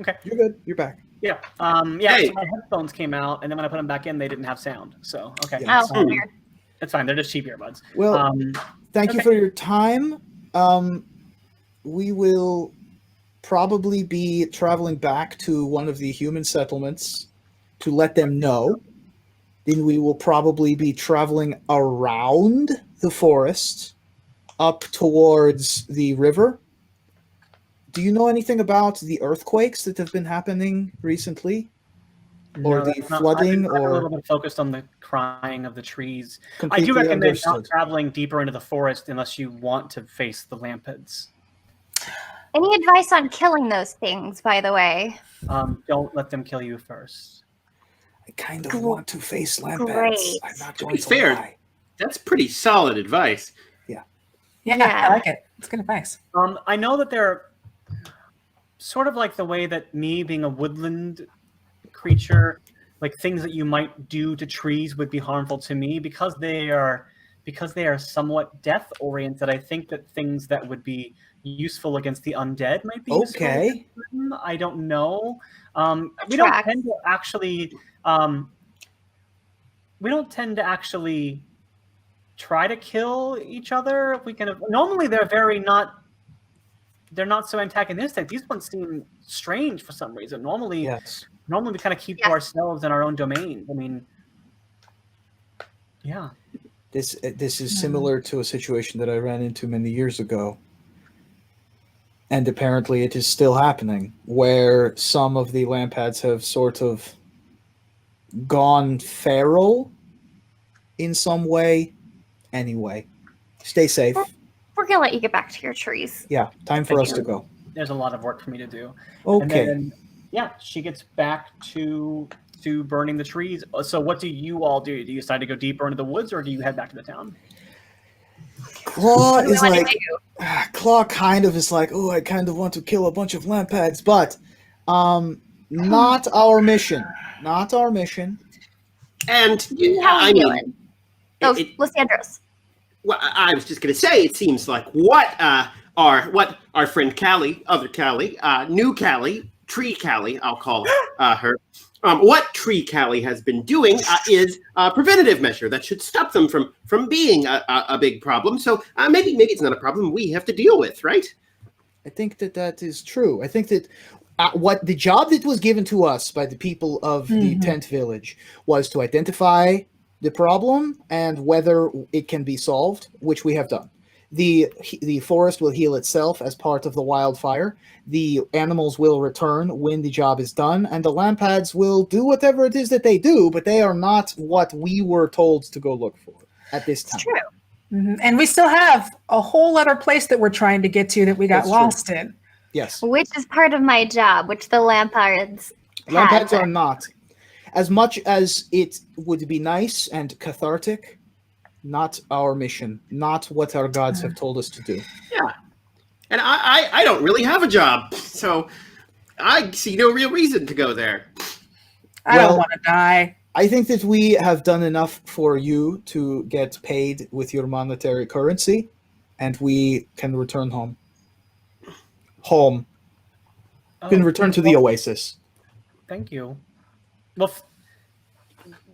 Okay. You're good. You're back. Yeah. Hey. So my headphones came out, and then when I put them back in, they didn't have sound. So okay. Yeah. Oh, weird. It's fine. They're just cheap earbuds. Well, thank you okay. for your time. We will probably be traveling back to one of the human settlements to let them know. Then we will probably be traveling around the forest up towards the river. Do you know anything about the earthquakes that have been happening recently? Or the flooding, I'm a or little bit focused on the crying of the trees. I completely do recommend not understood? traveling deeper into the forest unless you want to face the lampids. Any advice on killing those things, by the way? Don't let them kill you first. I kind of want to face lampettes. Great. I'm not To going be to fair, lie. that's pretty solid advice. Yeah, Yeah. I like it. It's good advice. I know that they're sort of like the way that me being a woodland creature, like things that you might do to trees would be harmful to me because they are somewhat death oriented. I think that things that would be useful against the undead might be useful Okay. against them. I don't know. We don't Tracks. tend to actually we don't tend to actually try to kill each other. If we can, normally they're not so antagonistic. These ones seem strange for some reason. Normally we kind of keep to ourselves in our own domain. I mean, yeah. This is similar to a situation that I ran into many years ago. And apparently it is still happening, where some of the lampads have sort of gone feral in some way. Anyway, stay safe. We're going to let you get back to your trees. Yeah, time for us to go. There's a lot of work for me to do. Okay. And then, she gets back to burning the trees. So what do you all do? Do you decide to go deeper into the woods, or do you head back to the town? Claw is like... Claw kind of is like, oh, I kind of want to kill a bunch of lampads, but not our mission. Not our mission. And how are you feeling? Lysandros. Well, I was just going to say, it seems like what our friend Callie, other Callie, new Callie, Tree Callie, I'll call her. What Tree Callie has been doing is a preventative measure that should stop them from being a big problem. So maybe it's not a problem we have to deal with, right? I think that is true. I think that what the job that was given to us by the people of the tent village was to identify the problem and whether it can be solved, which we have done. The forest will heal itself as part of the wildfire. The animals will return when the job is done, and the lampads will do whatever it is that they do, but they are not what we were told to go look for at this time. It's true. Mm-hmm. And we still have a whole other place that we're trying to get to that we got lost in. Yes. Which is part of my job, which the lampads are not. As much as it would be nice and cathartic, not our mission, not what our gods have told us to do. Yeah. And I don't really have a job, so I see no real reason to go there. I don't want to die. I think that we have done enough for you to get paid with your monetary currency, and we can return home. You can return to the oasis. Thank you. Well,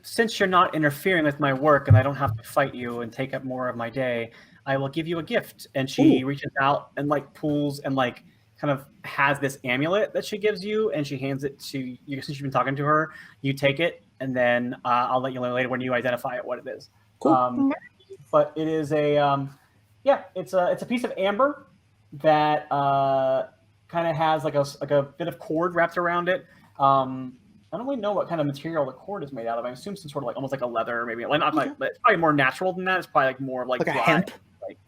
since you're not interfering with my work and I don't have to fight you and take up more of my day, I will give you a gift. And she reaches out and pulls and kind of has this amulet that she gives you, and she hands it to you. Since you've been talking to her, you take it, and then I'll let you know later when you identify it what it is. Cool. But it is it's a piece of amber that kind of has like a bit of cord wrapped around it. I don't really know what kind of material the cord is made out of. I assume some sort of almost like a leather, maybe. But it's probably more natural than that. It's probably more like a hemp,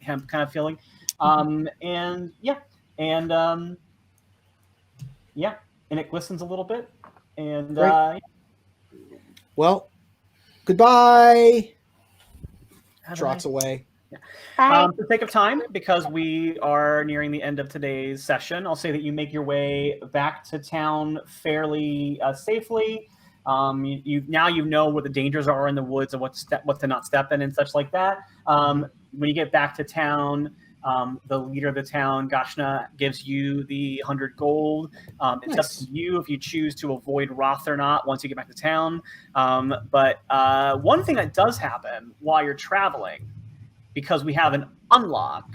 hemp kind of feeling. And it glistens a little bit. And well, goodbye. Trots away. Bye. For the sake of time, because we are nearing the end of today's session, I'll say that you make your way back to town fairly safely. You know where the dangers are in the woods and what to not step in and such like that. When you get back to town, the leader of the town, Gashna, gives you the 100 gold. It's up to you if you choose to avoid Roth or not once you get back to town. But one thing that does happen while you're traveling, because we have an unlock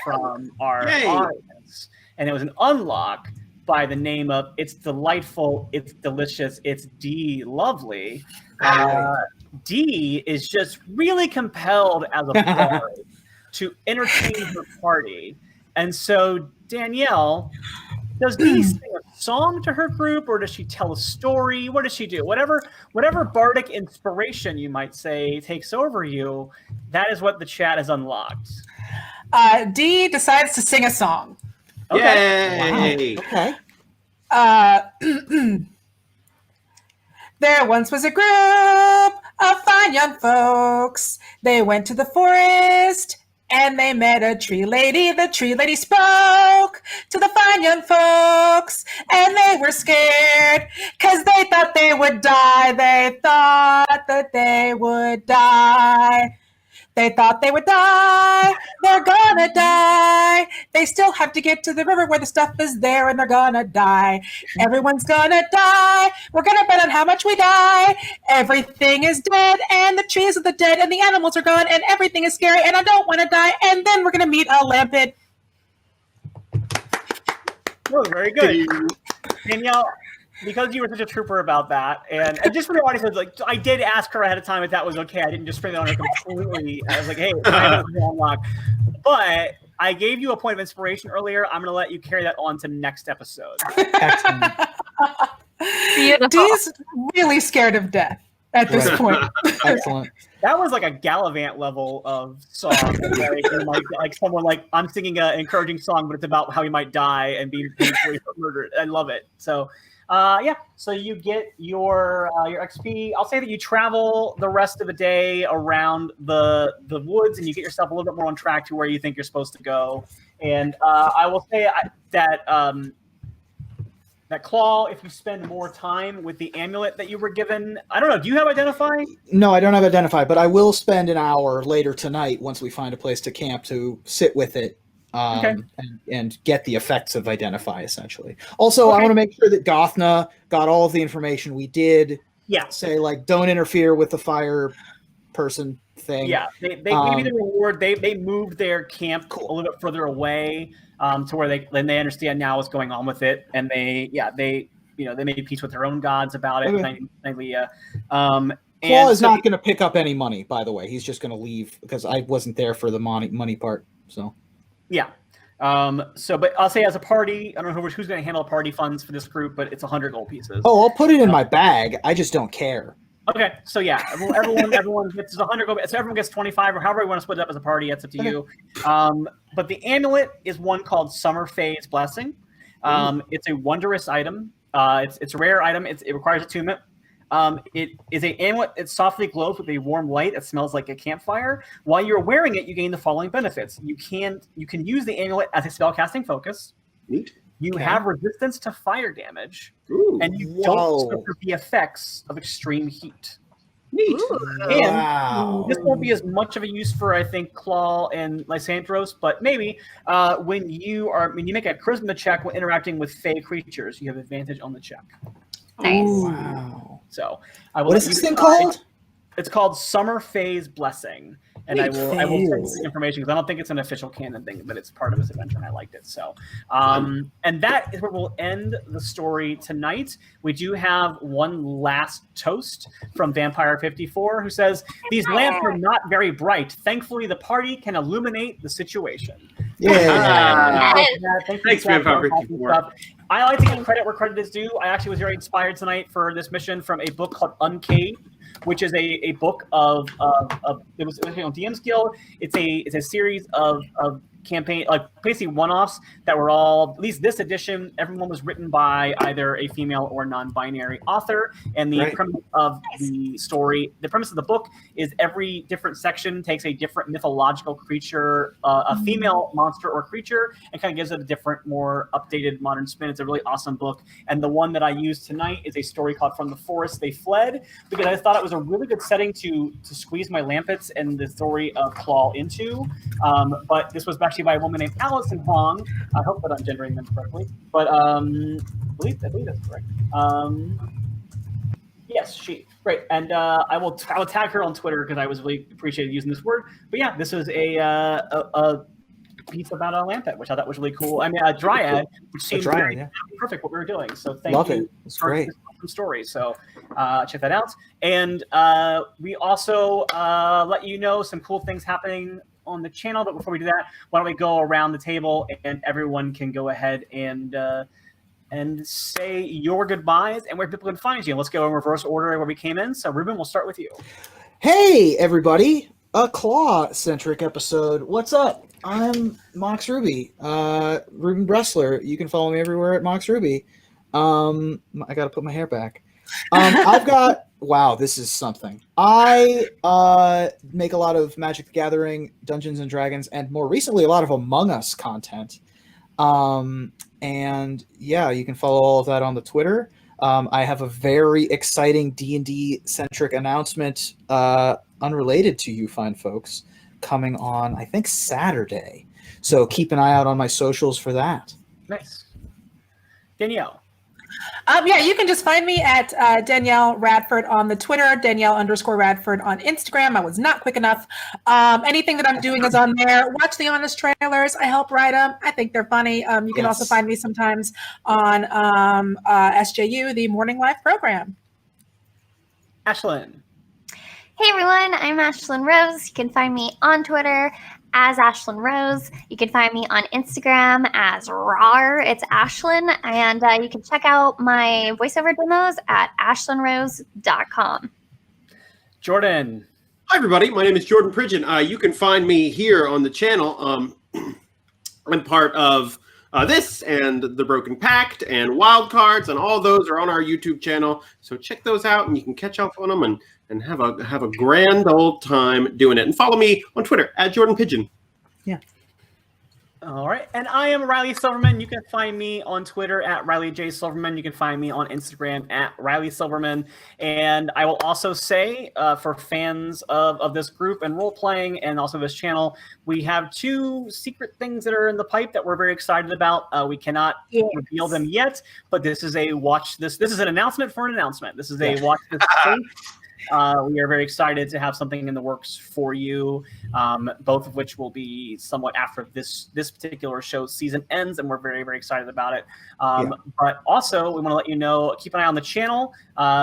from our audience, and it was an unlock by the name of It's Delightful, It's Delicious, It's D Lovely. D is just really compelled as a bard to entertain her party. And so, Danielle, does Dee sing a song to her group, or does she tell a story? What does she do? Whatever bardic inspiration you might say takes over you, that is what the chat has unlocked. Dee decides to sing a song. Okay. Wow. Okay. There once was a group of fine young folks. They went to the forest and they met a tree lady. The tree lady spoke to the fine young folks, and they were scared because they thought they would die. They thought that they would die. They thought they would die. They're gonna die. They still have to get to the river where the stuff is there, and they're gonna die. Everyone's gonna die. We're gonna bet on how much we die. Everything is dead, and the trees are the dead, and the animals are gone, and everything is scary, and I don't want to die. And then we're gonna meet a lampit. Oh, very good. Danielle, because you were such a trooper about that, and just for the audience, like I did ask her ahead of time if that was okay. I didn't just spring it on her completely. I was like, hey, I have a unlock. But I gave you a point of inspiration earlier. I'm going to let you carry that on to next episode. Excellent. Beautiful. Dee's really scared of death at this point. Excellent. That was like a Gallivant level of song. like someone like, I'm singing an encouraging song, but it's about how he might die and be painfully murdered. I love it. So, so you get your XP. I'll say that you travel the rest of the day around the woods, and you get yourself a little bit more on track to where you think you're supposed to go. And I will say that Claw, if you spend more time with the amulet that you were given, I don't know, do you have Identify? No, I don't have Identify, but I will spend an hour later tonight once we find a place to camp to sit with it and get the effects of Identify, essentially. Also, I want to make sure that Gothna got all of the information. We did say, like, don't interfere with the fire person thing. Yeah, they gave you the reward. They moved their camp a little bit further away to where they understand now what's going on with it, and they made peace with their own gods about it. Okay. Claw is not going to pick up any money, by the way. He's just going to leave because I wasn't there for the money part. So yeah. But I'll say as a party, I don't know who's going to handle party funds for this group, but it's 100 gold pieces. Oh, I'll put it in my bag. I just don't care. Okay, so yeah, everyone gets 100 gold. So everyone gets 25, or however you want to split it up as a party. It's up to you. But the amulet is one called Summer Phase Blessing. It's a wondrous item. It's a rare item. It requires attunement. It is an amulet. It softly glows with a warm light. It smells like a campfire. While you're wearing it, you gain the following benefits. You can use the amulet as a spellcasting focus. Neat. You have resistance to fire damage, Ooh. and you don't suffer the effects of extreme heat. Neat. And this won't be as much of a use for, I think, Claw and Lysandros, but maybe when you make a charisma check when interacting with fey creatures, you have advantage on the check. Nice. Wow. So what is this thing called? It's called Summer Phase Blessing. And I will send you the information because I don't think it's an official canon thing, but it's part of this adventure and I liked it. So, and that is where we'll end the story tonight. We do have one last toast from Vampire 54 who says, "These lamps are not very bright. Thankfully, the party can illuminate the situation." Yeah. Thanks, Vampire 54. I like to give credit where credit is due. I actually was very inspired tonight for this mission from a book called Uncaged, which is a book of it was on DM's Guild. It's a series of campaign, like basically one-offs that were all, at least this edition, everyone was written by either a female or non-binary author. And the premise of the story, the premise of the book is every different section takes a different mythological creature, a female monster or creature, and kind of gives it a different, more updated modern spin. It's a really awesome book. And the one that I used tonight is a story called From the Forest They Fled, because I thought it was a really good setting to squeeze my Lampets and the story of Claw into. But this was actually by a woman named Allison Hong. I hope that I'm gendering them correctly. But I believe that's correct. Yes, she. Great. And I will tag her on Twitter because I was really appreciated using this word. But yeah, this was a piece about a Lampet, which I thought was really cool. I mean, a Dryad, which seemed very perfect what we were doing. So thank you. It's great. For story. So check that out. And we also let you know some cool things happening on the channel. But before we do that, why don't we go around the table and everyone can go ahead and say your goodbyes and where people can find you. Let's go in reverse order where we came in. So Ruben, we'll start with you. Hey, everybody. A Claw-centric episode. What's up? I'm Mox Ruby, Ruben Bressler. You can follow me everywhere at Mox Ruby. I got to put my hair back. I've got, wow, this is something. I make a lot of Magic the Gathering, Dungeons and Dragons, and more recently, a lot of Among Us content. And yeah, you can follow all of that on the Twitter. I have a very exciting D&D centric announcement, unrelated to you fine folks. coming on, I think, Saturday. So keep an eye out on my socials for that. Nice. Danielle. Yeah, you can just find me at Danielle Radford on the Twitter, Danielle_Radford on Instagram. I was not quick enough. Anything that I'm doing is on there. Watch the Honest trailers. I help write them. I think they're funny. You can also find me sometimes on SJU, the Morning Life program. Ashlyn. Hey everyone, I'm Ashlyn Rose. You can find me on Twitter as Ashlyn Rose. You can find me on Instagram as RAR. It's Ashlyn. And you can check out my voiceover demos at ashlynrose.com. Jordan. Hi, everybody. My name is Jordan Pridgeon. You can find me here on the channel. I'm part of this and The Broken Pact and Wildcards, and all those are on our YouTube channel. So check those out, and you can catch up on them and have a grand old time doing it. And follow me on Twitter at Jordan Pigeon. Yeah. All right. And I am Riley Silverman. You can find me on Twitter at Riley J. Silverman. You can find me on Instagram at Riley Silverman. And I will also say, for fans of this group and role-playing and also this channel, we have 2 secret things that are in the pipe that we're very excited about. We cannot reveal them yet, but this is a watch this. This is an announcement for an announcement. This is a watch this space. We are very excited to have something in the works for you, both of which will be somewhat after this particular show's season ends, and we're very, very excited about it. But also, we want to let you know, keep an eye on the channel,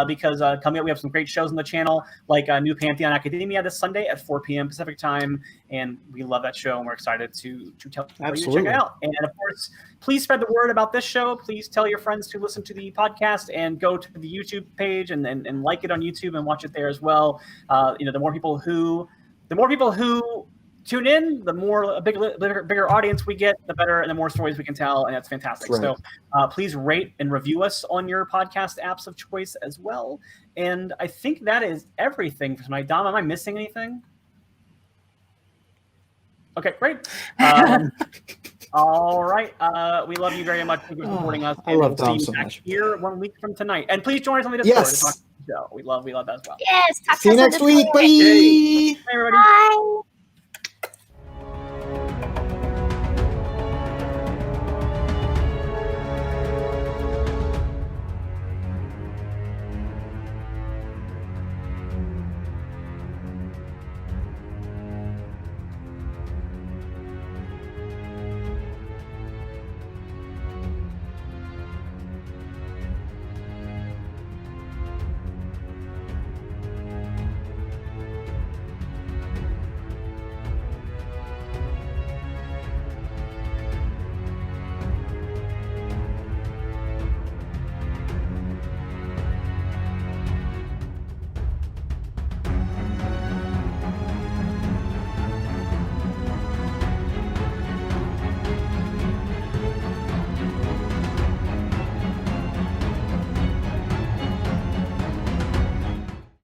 because coming up, we have some great shows on the channel, like New Pantheon Academia this Sunday at 4 p.m. Pacific time, and we love that show, and we're excited to tell you to check it out. And of course, please spread the word about this show. Please tell your friends to listen to the podcast and go to the YouTube page and like it on YouTube and watch it there as well. The more people who tune in, the more a bigger audience we get, the better, and the more stories we can tell, and that's fantastic. Right. So please rate and review us on your podcast apps of choice as well. And I think that is everything for tonight. Dom, am I missing anything? Okay, great. All right. We love you very much. Thank you for supporting us. I love Dom so much. Here 1 week from tonight. And please join us on the Discord. Yes. We love that as well. Yes. See you next week. Bye. Hey, everybody. Bye.